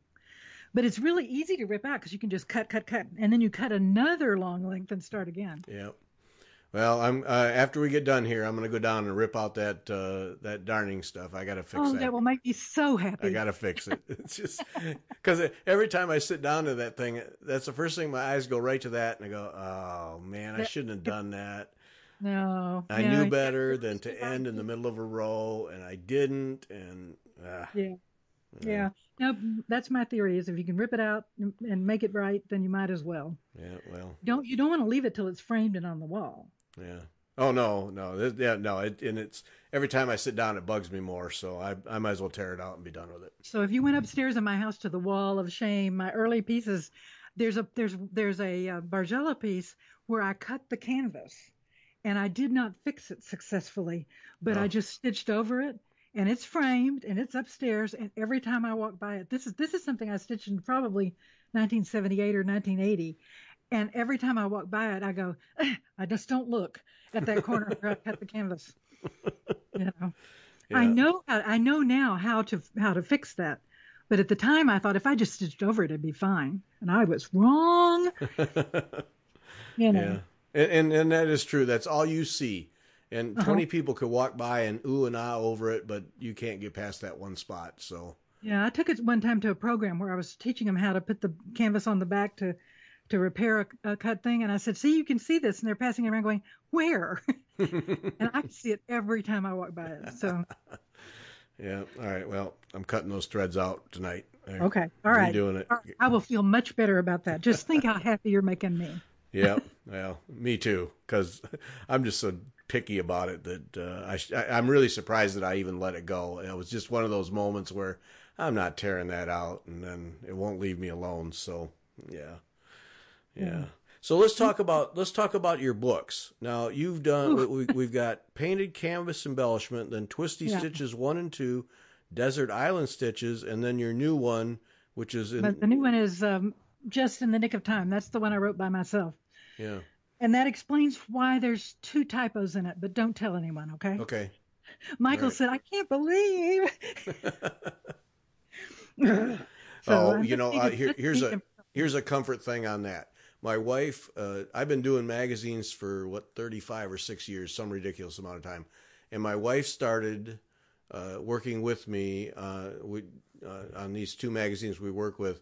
But it's really easy to rip out because you can just cut, and then you cut another long length and start again. Yeah. Well, I'm after we get done here, I'm going to go down and rip out that darning stuff. I got to fix that. Oh, that will make me so happy. I got to fix it. It's just because every time I sit down to that thing, that's the first thing my eyes go right to that, and I go, "Oh man, I shouldn't have done that." No, I knew better than to end in the middle of a row, and I didn't. And yeah. No, that's my theory. Is if you can rip it out and make it right, then you might as well. Yeah. Well. You don't want to leave it till it's framed and on the wall. Yeah. Oh no. And it's every time I sit down, it bugs me more. So I might as well tear it out and be done with it. So if you went upstairs in my house to the wall of shame, my early pieces, there's a Bargella piece where I cut the canvas. And I did not fix it successfully, but I just stitched over it, and it's framed, and it's upstairs. And every time I walk by it, this is something I stitched in probably 1978 or 1980. And every time I walk by it, I go, I just don't look at that corner where I cut the canvas. You know, yeah. I know now how to fix that, but at the time I thought if I just stitched over it, it'd be fine, and I was wrong. You know. Yeah. And that is true. That's all you see. And 20 people could walk by and ooh and ah over it, but you can't get past that one spot. So yeah, I took it one time to a program where I was teaching them how to put the canvas on the back to repair a cut thing. And I said, see, you can see this. And they're passing it around going, where? And I can see it every time I walk by it. So yeah. All right. Well, I'm cutting those threads out tonight. Okay. All right. Doing it. I will feel much better about that. Just think how happy you're making me. Yeah, well, me too, because I'm just so picky about it that I'm really surprised that I even let it go. It was just one of those moments where I'm not tearing that out, and then it won't leave me alone. So, yeah. So let's talk about your books. Now you've done we've got painted canvas embellishment, then twisty stitches 1 and 2, desert island stitches, and then your new one, which is But the new one is just in the nick of time. That's the one I wrote by myself. Yeah. And that explains why there's 2 typos in it, but don't tell anyone, okay? Okay. Michael said, I can't believe. Here's a comfort thing on that. My wife, I've been doing magazines for 35 or 6 years, some ridiculous amount of time. And my wife started working with me. on these two magazines we work with,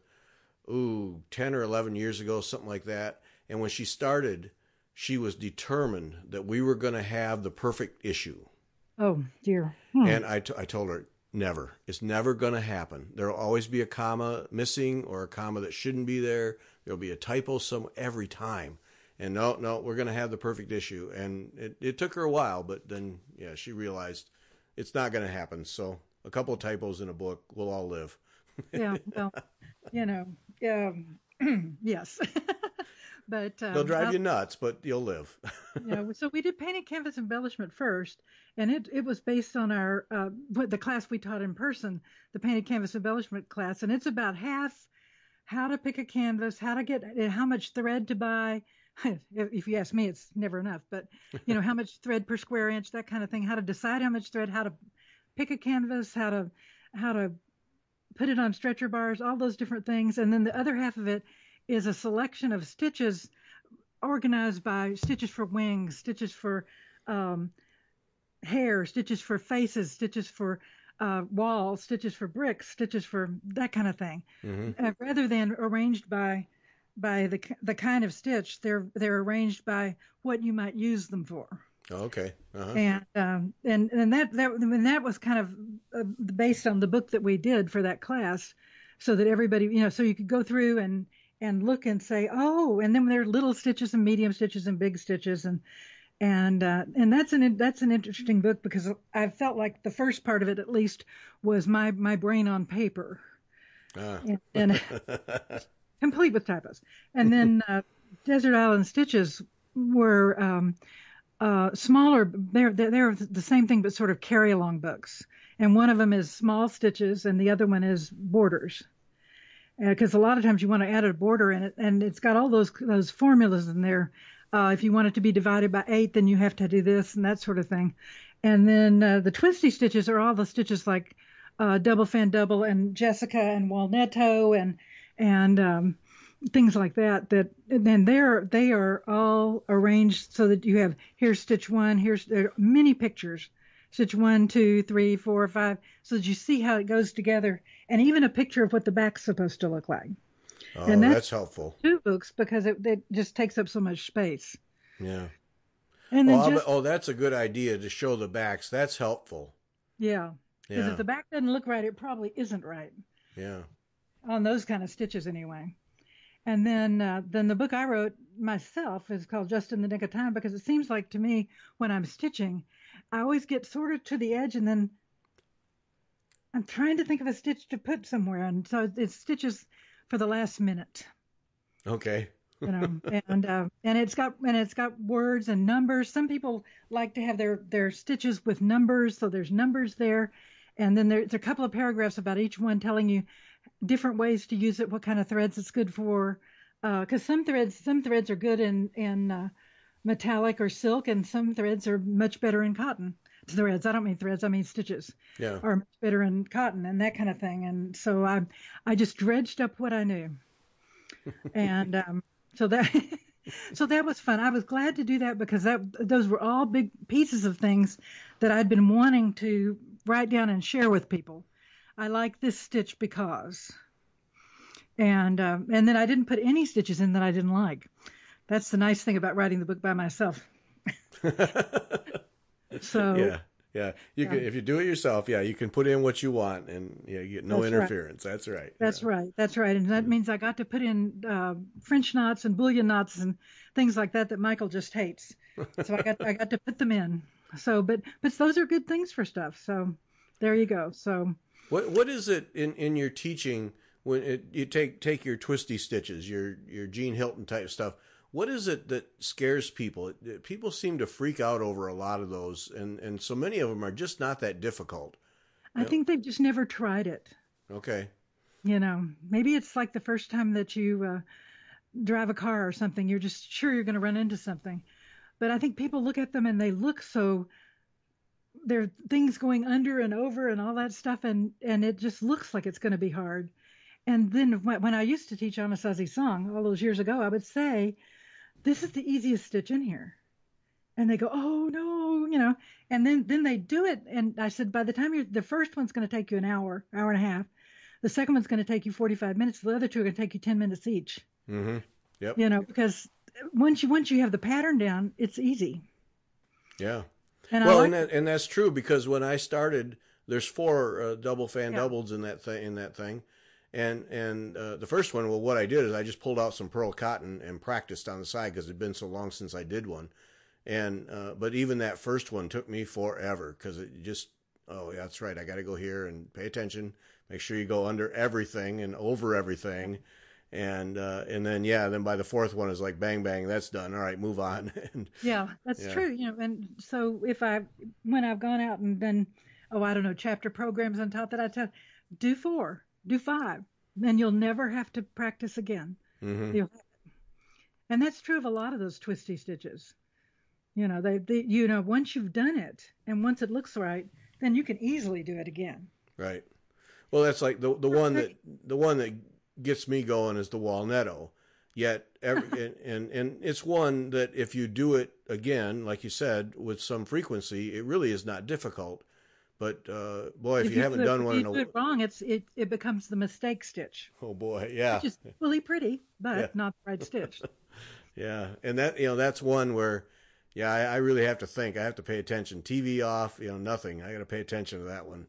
10 or 11 years ago, something like that. And when she started, she was determined that we were going to have the perfect issue. Oh, dear. And I told her, never. It's never going to happen. There will always be a comma missing or a comma that shouldn't be there. There'll be a typo every time. And no, we're going to have the perfect issue. And it took her a while, but then, yeah, she realized it's not going to happen. So a couple of typos in a book, we'll all live. Yeah, well, yes. But they'll drive you nuts, but you'll live. So we did painted canvas embellishment first, and it was based on our the class we taught in person, the painted canvas embellishment class, and it's about half how to pick a canvas, how to get how much thread to buy. If you ask me, it's never enough, but how much thread per square inch, that kind of thing, how to decide how much thread, how to pick a canvas, how to put it on stretcher bars, all those different things. And then the other half of it is a selection of stitches organized by stitches for wings, stitches for hair, stitches for faces, stitches for walls, stitches for bricks, stitches for that kind of thing. Mm-hmm. Rather than arranged by the kind of stitch, they're arranged by what you might use them for. Oh, okay. Uh-huh. And that was kind of based on the book that we did for that class, so that everybody, so you could go through and look and say, oh, and then there are little stitches and medium stitches and big stitches, and that's an interesting book, because I felt like the first part of it, at least, was my brain on paper, and complete with typos. And then Desert Island Stitches were smaller. They're the same thing, but sort of carry along books. And one of them is small stitches, and the other one is borders. Because a lot of times you want to add a border in it, and it's got all those formulas in there. If you want it to be divided by 8, then you have to do this and that sort of thing. And then the twisty stitches are all the stitches like double fan double and Jessica and Walnetto and things like that. And then they are all arranged so that you have, here's stitch 1, there are many pictures, stitch 1, 2, 3, 4, 5, so that you see how it goes together, and even a picture of what the back's supposed to look like. Oh, and that's helpful. 2 books, because it just takes up so much space. Yeah. And then that's a good idea, to show the backs. That's helpful. Yeah. Because if the back doesn't look right, it probably isn't right. Yeah. On those kind of stitches, anyway. And then the book I wrote myself is called Just in the Nick of Time, because it seems like to me, when I'm stitching, I always get sort of to the edge, and then I'm trying to think of a stitch to put somewhere, and so it's stitches for the last minute. Okay. And it's got words and numbers. Some people like to have their stitches with numbers, so there's numbers there, and then there's a couple of paragraphs about each one telling you different ways to use it, what kind of threads it's good for. Because some threads are good in metallic or silk, and some threads are much better in cotton. Threads, I don't mean threads, I mean stitches. Yeah. Are much better in cotton and that kind of thing. And so I just dredged up what I knew. And so that was fun. I was glad to do that, because those were all big pieces of things that I'd been wanting to write down and share with people. I like this stitch because, and then I didn't put any stitches in that I didn't like. That's the nice thing about writing the book by myself. So yeah. You can, if you do it yourself, you can put in what you want, and you get no interference. Right. That's right. That's right. And that means I got to put in French knots and bullion knots and things like that Michael just hates. So I got to put them in. So, but those are good things for stuff. So there you go. So what is it in your teaching when you take your twisty stitches, your Gene Hilton type stuff? What is it that scares people? People seem to freak out over a lot of those, and so many of them are just not that difficult. I think they've just never tried it. Okay. Maybe it's like the first time that you drive a car or something, you're just sure you're going to run into something. But I think people look at them and they look so, there are things going under and over and all that stuff, and it just looks like it's going to be hard. And then when I used to teach Anasazi song all those years ago, I would say, this is the easiest stitch in here. And they go, oh no, and then they do it. And I said, by the time the first one's going to take you an hour and a half. The second one's going to take you 45 minutes. The other two are going to take you 10 minutes each. Mm-hmm. Yep. Because once you have the pattern down, it's easy. Yeah. And well, and that's true, because when I started, there's 4 double fan doubles in that thing. And the first one, well, what I did is I just pulled out some pearl cotton and practiced on the side, because it had been so long since I did one. And but even that first one took me forever, because it just, oh, yeah, that's right, I got to go here and pay attention, make sure you go under everything and over everything. And then by the fourth one is like bang bang, that's done. All right, move on. And yeah, that's true. And so when I've gone out and done, I don't know, chapter programs on top that, I tell, do 4, do 5, then you'll never have to practice again. Mm-hmm. And that's true of a lot of those twisty stitches. They once you've done it and once it looks right, then you can easily do it again. Right. Well, that's like the one that gets me going is the walnutto. Yet and it's one that if you do it again, like you said, with some frequency, it really is not difficult. But boy, if you haven't done one, if you do it wrong, it becomes the mistake stitch. Oh boy, yeah. Which is really pretty, but not the right stitch. Yeah, and that's one where, I really have to think. I have to pay attention. TV off, nothing. I got to pay attention to that one.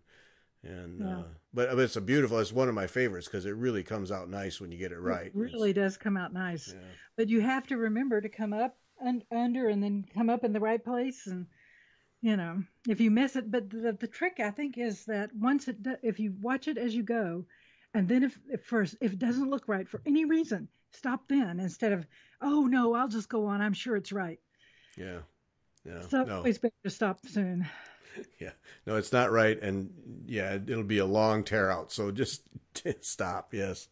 And but it's it's one of my favorites, because it really comes out nice when you get it right. It really does come out nice. Yeah. But you have to remember to come up and under and then come up in the right place, and if you miss it. But the trick, I think, is that if you watch it as you go, and then if it doesn't look right for any reason, stop then, instead of, oh no, I'll just go on, I'm sure it's right. Yeah. So it's always better to stop soon. Yeah. No, it's not right. And it'll be a long tear out. So just stop. Yes.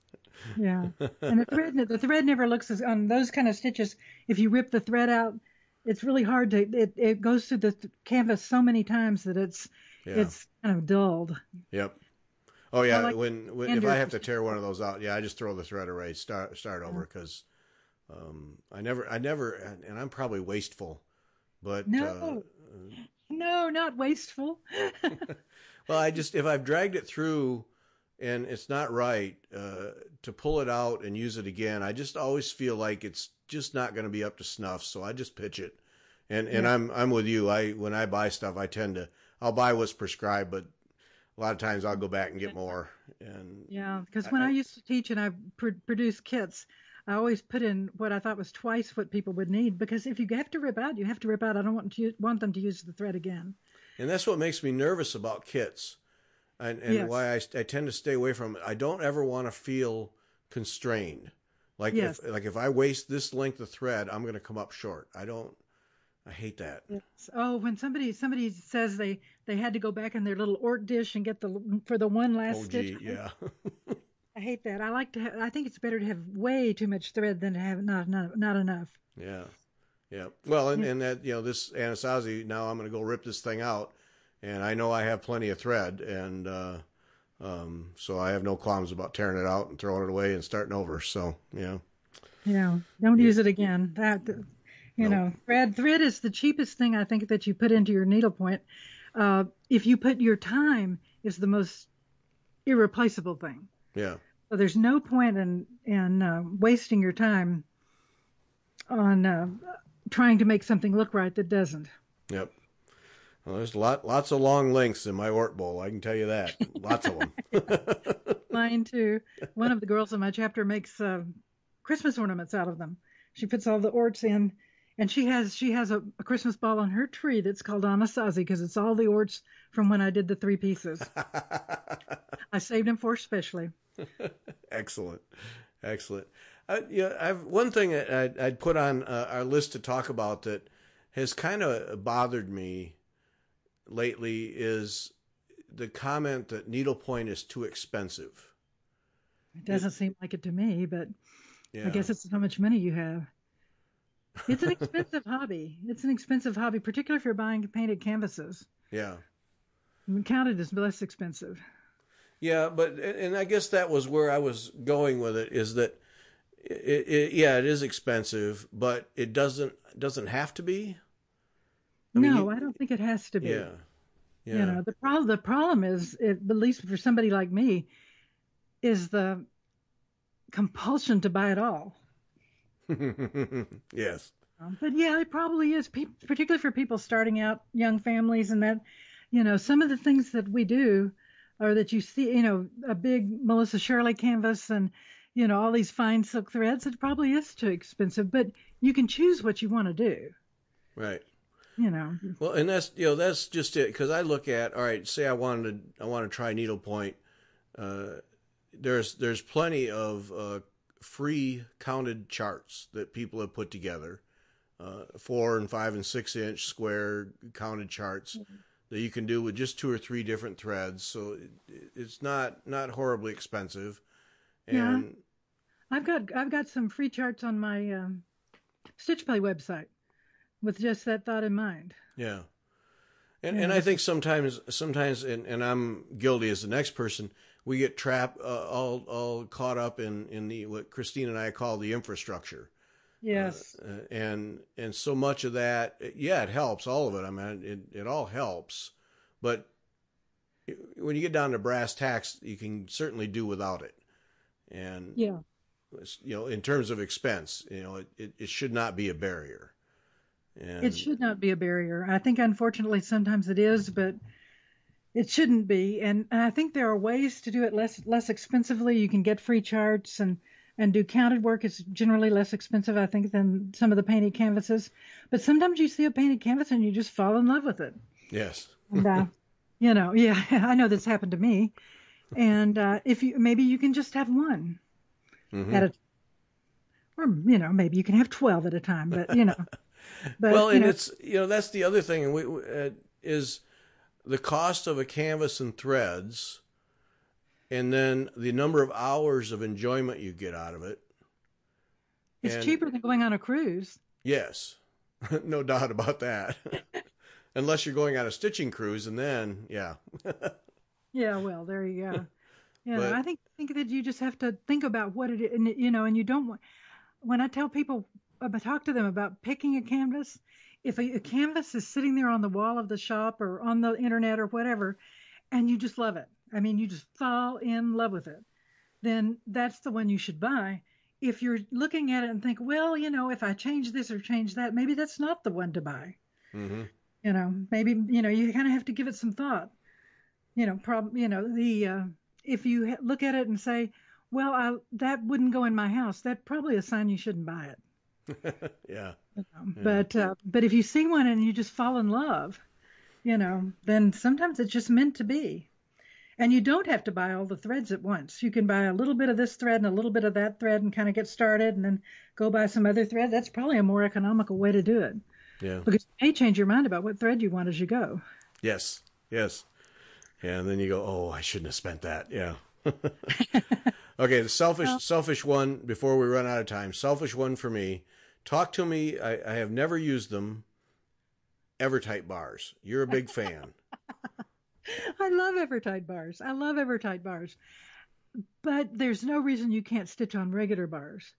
Yeah. And the thread never looks on those kind of stitches. If you rip the thread out, it's really hard it goes through the canvas so many times that it's kind of dulled. Yep. Oh yeah. If I have to tear one of those out, I just throw the thread away, start over, because I never, and I'm probably wasteful, but no, not wasteful. Well, if I've dragged it through and it's not right, to pull it out and use it again, I just always feel like it's just not going to be up to snuff. So I just pitch it. And I'm with you. When I buy stuff, I'll buy what's prescribed, but a lot of times I'll go back and get more. And because when I used to teach and I produced kits, I always put in what I thought was twice what people would need, because if you have to rip out, you have to rip out. I don't want them to use the thread again. And that's what makes me nervous about kits, and why I tend to stay away from it. I don't ever want to feel constrained. Like if I waste this length of thread, I'm going to come up short. I hate that. Yes. Oh, when somebody says they had to go back in their little Ort dish and get for the one last stitch. Yeah. I hate that. I think it's better to have way too much thread than to have not enough. Yeah. Yeah. Well, and that, this Anasazi, now I'm going to go rip this thing out, and I know I have plenty of thread, and so I have no qualms about tearing it out and throwing it away and starting over. So, yeah. Yeah. Don't use it again. Thread is the cheapest thing, I think, that you put into your needlepoint. If you put your time, is the most irreplaceable thing. Yeah. So there's no point in wasting your time on trying to make something look right that doesn't. Yep. Well, there's lots of long lengths in my Ort bowl. I can tell you that. Lots of them. Mine too. One of the girls in my chapter makes Christmas ornaments out of them. She puts all the Orts in, and she has a Christmas ball on her tree that's called Anasazi, because it's all the Orts from when I did the 3 pieces. I saved them for her specially. Excellent. I've one thing that I'd put on our list to talk about that has kind of bothered me lately is the comment that needlepoint is too expensive. It doesn't seem like it to me, but I guess it's how much money you have. It's an expensive hobby. Particularly if you're buying painted canvases. Yeah. Counted as less expensive. Yeah, and I guess that was where I was going with it, is that it is expensive, but it doesn't have to be. I don't think it has to be. Yeah. The problem is, at least for somebody like me, is the compulsion to buy it all. Yes. But yeah, it probably is, particularly for people starting out, young families, and that, some of the things that we do, or that you see, a big Melissa Shirley canvas and, all these fine silk threads, it probably is too expensive, but you can choose what you want to do. Right. Well, and that's just it. Because I look at, all right, say I want to try needlepoint. There's plenty of free counted charts that people have put together, 4 and 5 and 6 inch square counted charts that you can do with just 2 or 3 different threads. So it's not horribly expensive. And yeah, I've got some free charts on my Stitch Play website with just that thought in mind. Yeah. And I think sometimes, and I'm guilty as the next person, we get trapped, all caught up in the what Christine and I call the infrastructure. Yes. And so much of that, it helps, all of it. I mean, it all helps, but when you get down to brass tacks, you can certainly do without it. And yeah, in terms of expense, it should not be a barrier. And it should not be a barrier. I think, unfortunately, sometimes it is, but it shouldn't be. And I think there are ways to do it less expensively. You can get free charts and do counted work. Is generally less expensive, I think, than some of the painted canvases. But sometimes you see a painted canvas and you just fall in love with it. Yes. And, I know this happened to me. And if maybe you can just have one at a, or maybe you can have 12 at a time. But But, well, and it's that's the other thing, is the cost of a canvas and threads, and then the number of hours of enjoyment you get out of it. It's cheaper than going on a cruise. Yes, no doubt about that. Unless you're going on a stitching cruise, and then yeah. Yeah, well, there you go. Yeah, I think that you just have to think about what it is, and and you don't want. When I tell people, talk to them about picking a canvas, if a canvas is sitting there on the wall of the shop or on the internet or whatever, and you just love it, I mean, you just fall in love with it, then that's the one you should buy. If you're looking at it and think, well, if I change this or change that, maybe that's not the one to buy. Mm-hmm. Maybe, you kind of have to give it some thought. If you look at it and say, well, that wouldn't go in my house, that's probably a sign you shouldn't buy it. Yeah. But if you see one and you just fall in love, then sometimes it's just meant to be. And you don't have to buy all the threads at once. You can buy a little bit of this thread and a little bit of that thread and kind of get started, and then go buy some other thread. That's probably a more economical way to do it. Yeah. Because you may change your mind about what thread you want as you go. Yes. And then you go, oh, I shouldn't have spent that. Yeah. Okay, the selfish one, before we run out of time, selfish one for me. Talk to me. I have never used them. Evertight bars. You're a big fan. I love Evertight bars. But there's no reason you can't stitch on regular bars.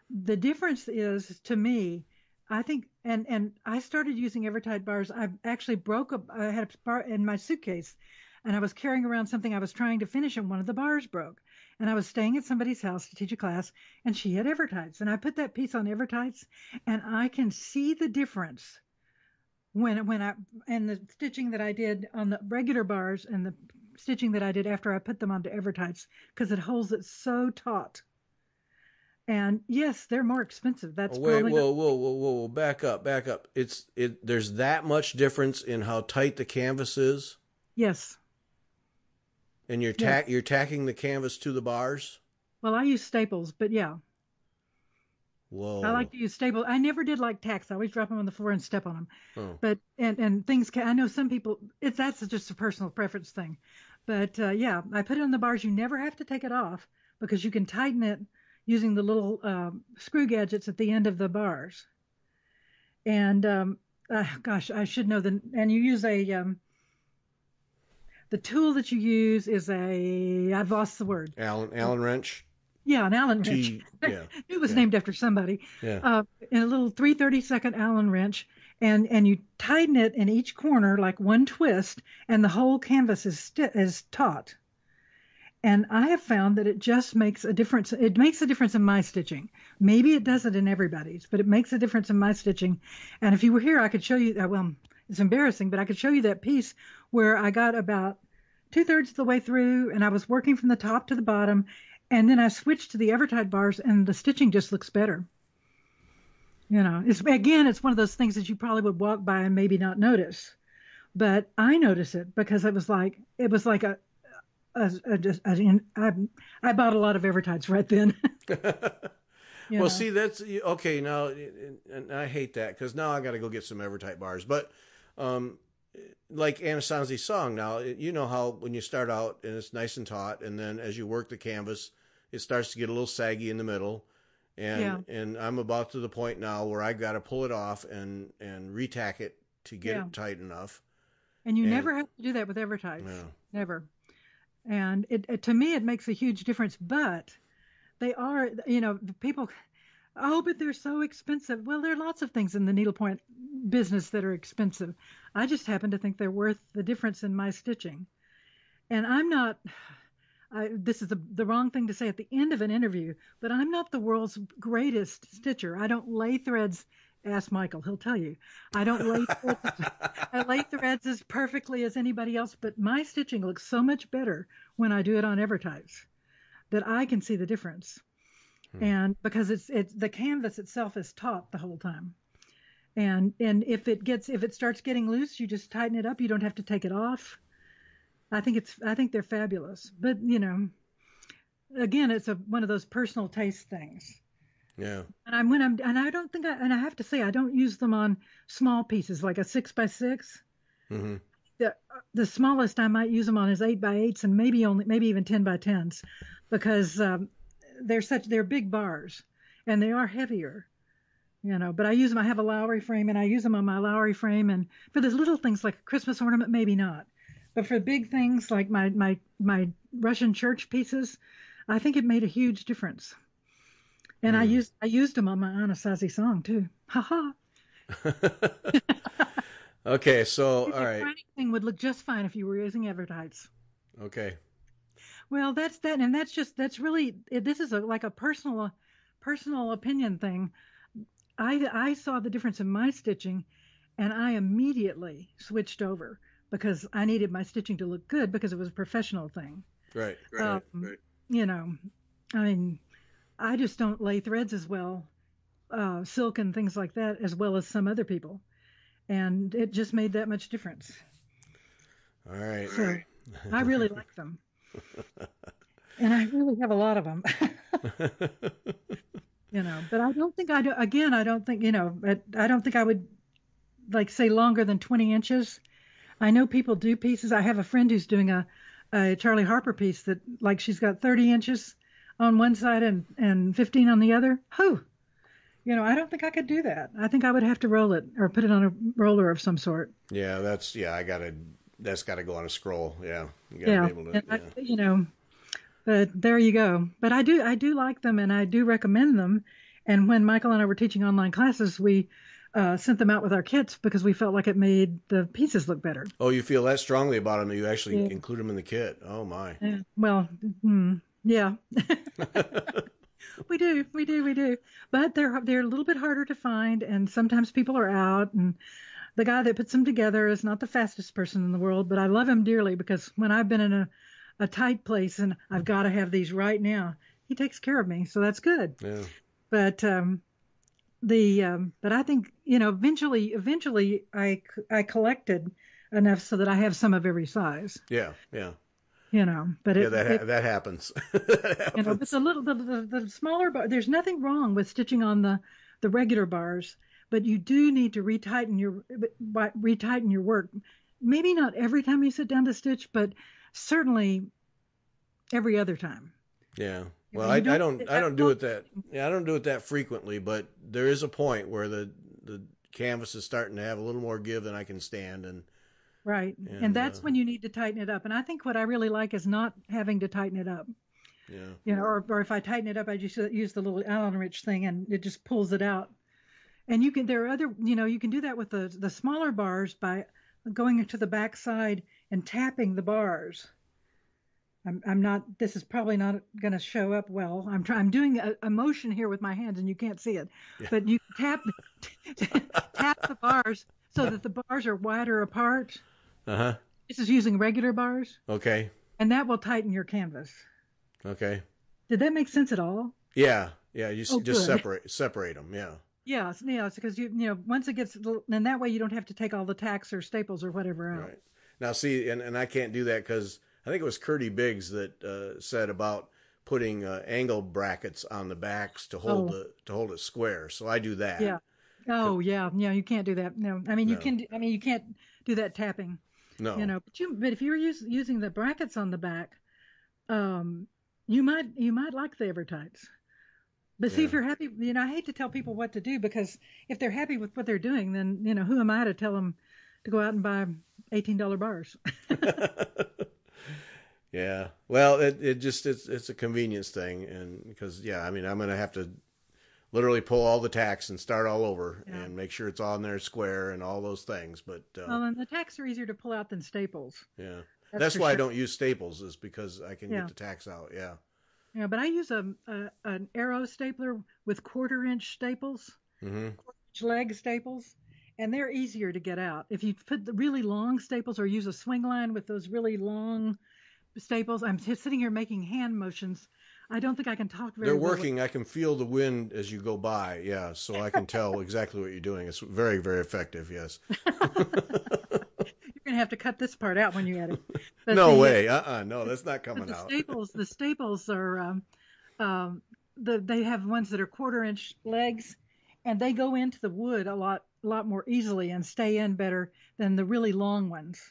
The difference is, to me, I think, and I started using Evertight bars. I actually I had a bar in my suitcase, and I was carrying around something I was trying to finish, and one of the bars broke. And I was staying at somebody's house to teach a class, and she had Evertights. And I put that piece on Evertights, and I can see the difference and the stitching that I did on the regular bars and the stitching that I did after I put them onto Evertights, because it holds it so taut. And yes, they're more expensive. That's probably whoa, back up. There's that much difference in how tight the canvas is? Yes. And you're tacking the canvas to the bars? Well, I use staples, but yeah. Whoa. I like to use staples. I never did like tacks. I always drop them on the floor and step on them. Oh. But and things I know some people, that's just a personal preference thing. But yeah, I put it on the bars. You never have to take it off, because you can tighten it using the little screw gadgets at the end of the bars. And gosh, I should know and you use the tool that you use is I've lost the word. Allen wrench? Yeah, an Allen wrench. Yeah. It was named after somebody. Yeah. In a little 3/32 Allen wrench, and you tighten it in each corner like one twist, and the whole canvas is taut. And I have found that it just makes a difference. It makes a difference in my stitching. Maybe it doesn't in everybody's, but it makes a difference in my stitching. And if you were here, I could show you. Well, it's embarrassing, but I could show you that piece where I got about 2/3 of the way through, and I was working from the top to the bottom, and then I switched to the Evertide bars, and the stitching just looks better. It's one of those things that you probably would walk by and maybe not notice, but I notice it because it was like I bought a lot of Evertides right then. Well, see, that's okay now, and I hate that because now I got to go get some Evertide bars. But like Anasanzi's song, now you know how when you start out and it's nice and taut, and then as you work the canvas, it starts to get a little saggy in the middle, and I'm about to the point now where I got to pull it off and retack it to get it tight enough. And you never have to do that with Evertides. No. Never. And to me, it makes a huge difference. But they are, people, oh, but they're so expensive. Well, there are lots of things in the needlepoint business that are expensive. I just happen to think they're worth the difference in my stitching. And I'm not, this is the wrong thing to say at the end of an interview, but I'm not the world's greatest stitcher. I don't lay threads. Ask Michael, he'll tell you. I don't lay threads. I lay threads as perfectly as anybody else, but my stitching looks so much better when I do it on Evertides that I can see the difference. And because it's the canvas itself is taut the whole time. And if it starts getting loose, you just tighten it up. You don't have to take it off. I think they're fabulous. But again, it's one of those personal taste things. Yeah. And I have to say I don't use them on small pieces like a 6x6. Mm-hmm. The smallest I might use them on is 8x8s and maybe even 10x10s because they're big bars and they are heavier. But I use them. I have a Lowry frame and I use them on my Lowry frame, and for the little things like a Christmas ornament, maybe not. But for big things like my Russian church pieces, I think it made a huge difference. And I used them on my Anasazi song too. Ha ha. Okay, so all right. The thing would look just fine if you were using Evertides. Okay. Well, that's that, and that's really this is like a personal opinion thing. I saw the difference in my stitching, and I immediately switched over because I needed my stitching to look good because it was a professional thing. Right. I mean, I just don't lay threads as well, silk and things like that, as well as some other people. And it just made that much difference. All right. So I really like them. And I really have a lot of them. But I don't think I don't think I would say longer than 20 inches. I know people do pieces. I have a friend who's doing a Charlie Harper piece that she's got 30 inches on one side and 15 on the other. I don't think I could do that. I think I would have to roll it or put it on a roller of some sort. Yeah, that's got to go on a scroll. Yeah. You gotta be able to, but there you go. But I do like them and I do recommend them. And when Michael and I were teaching online classes, we sent them out with our kits because we felt like it made the pieces look better. Oh, you feel that strongly about them that you actually include them in the kit. Oh my. Yeah. Well, yeah. We do. But they're a little bit harder to find, and sometimes people are out, and the guy that puts them together is not the fastest person in the world, but I love him dearly because when I've been in a tight place and I've got to have these right now, he takes care of me, so that's good. Yeah. But but I think eventually I collected enough so that I have some of every size. Yeah. But that happens. That happens. But the smaller bar, there's nothing wrong with stitching on the regular bars, but you do need to retighten your work. Maybe not every time you sit down to stitch, but certainly every other time. Yeah. Well, I don't do it that. Yeah, I don't do it that frequently, but there is a point where the canvas is starting to have a little more give than I can stand, and. Right. And that's when you need to tighten it up. And I think what I really like is not having to tighten it up. Yeah. Or if I tighten it up, I just use the little Allen wrench thing and it just pulls it out. And you can do that with the smaller bars by going to the back side and tapping the bars. I'm not. This is probably not going to show up well. I'm doing a motion here with my hands, and you can't see it. Yeah. But you tap tap the bars so that the bars are wider apart. Uh-huh. This is using regular bars. Okay. And that will tighten your canvas. Okay. Did that make sense at all? Yeah. Yeah. You just good. separate them. Yeah. Yeah. It's because once it gets, and that way you don't have to take all the tacks or staples or whatever out. Right. Now, see, and I can't do that because I think it was Curdy Biggs that said about putting angle brackets on the backs to hold it square. So I do that. Yeah. Oh, yeah. Yeah. You can't do that. No. I mean, No. you can. I mean, you can't do that tapping. No. But if you're using the brackets on the back, you might like the Evertights. But see, if you're happy, I hate to tell people what to do because if they're happy with what they're doing, then who am I to tell them to go out and buy $18 bars? Yeah. Well, it's a convenience thing, and because I mean, I'm gonna have to literally pull all the tacks and start all over and make sure it's on there square and all those things. But well, and the tacks are easier to pull out than staples. Yeah, that's why I don't use staples, is because I can get the tacks out. Yeah. Yeah, but I use an arrow stapler with 1/4-inch staples, 1/4-inch leg staples, and they're easier to get out. If you put the really long staples or use a swing line with those really long staples, I'm sitting here making hand motions. I don't think I can talk very well. They're working. I can feel the wind as you go by. Yeah, so I can tell exactly what you're doing. It's very, very effective. Yes. You're gonna have to cut this part out when you edit. But no way. No, that's not coming out. The staples are they have ones that are 1/4-inch legs, and they go into the wood a lot more easily and stay in better than the really long ones.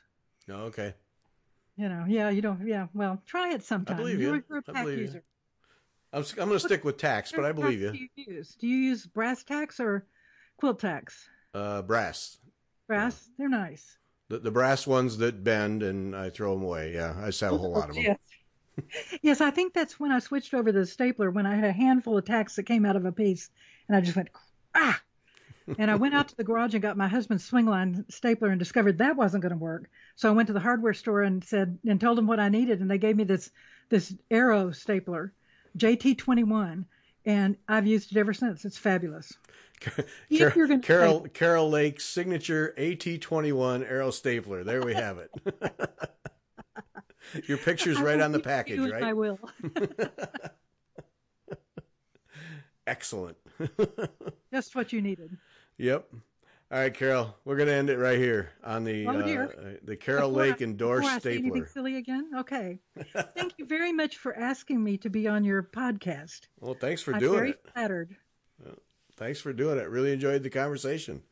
Oh, okay. You don't. Yeah, well, try it sometime. I believe you. You're a tack user. I'm going to stick with tacks, but I believe you. Do you use brass tacks or quilt tacks? Brass. Brass? Yeah. They're nice. The brass ones that bend, and I throw them away. Yeah, I just have a whole lot of them. Yes. Yes, I think that's when I switched over to the stapler, when I had a handful of tacks that came out of a piece, and I just went, ah! And I went out to the garage and got my husband's swing line stapler and discovered that wasn't going to work. So I went to the hardware store and told them what I needed, and they gave me this arrow stapler, JT21, and I've used it ever since. It's fabulous. Carole Lake's signature AT21 arrow stapler. There we have it. Your picture's right on the package, right? I will. Excellent. Just what you needed. Yep. All right, Carole, we're going to end it right here on the Carole Lake endorsed stapler. Say anything silly again? Okay. Thank you very much for asking me to be on your podcast. Well, thanks for doing it. I'm very flattered. Thanks for doing it. Really enjoyed the conversation.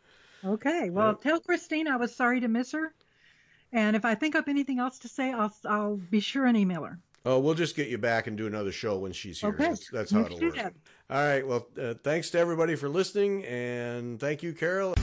Okay. Well, tell Christine I was sorry to miss her. And if I think of anything else to say, I'll be sure and email her. Oh, we'll just get you back and do another show when she's here. Okay. That's how it'll work. All right. Well, thanks to everybody for listening, and thank you, Carole.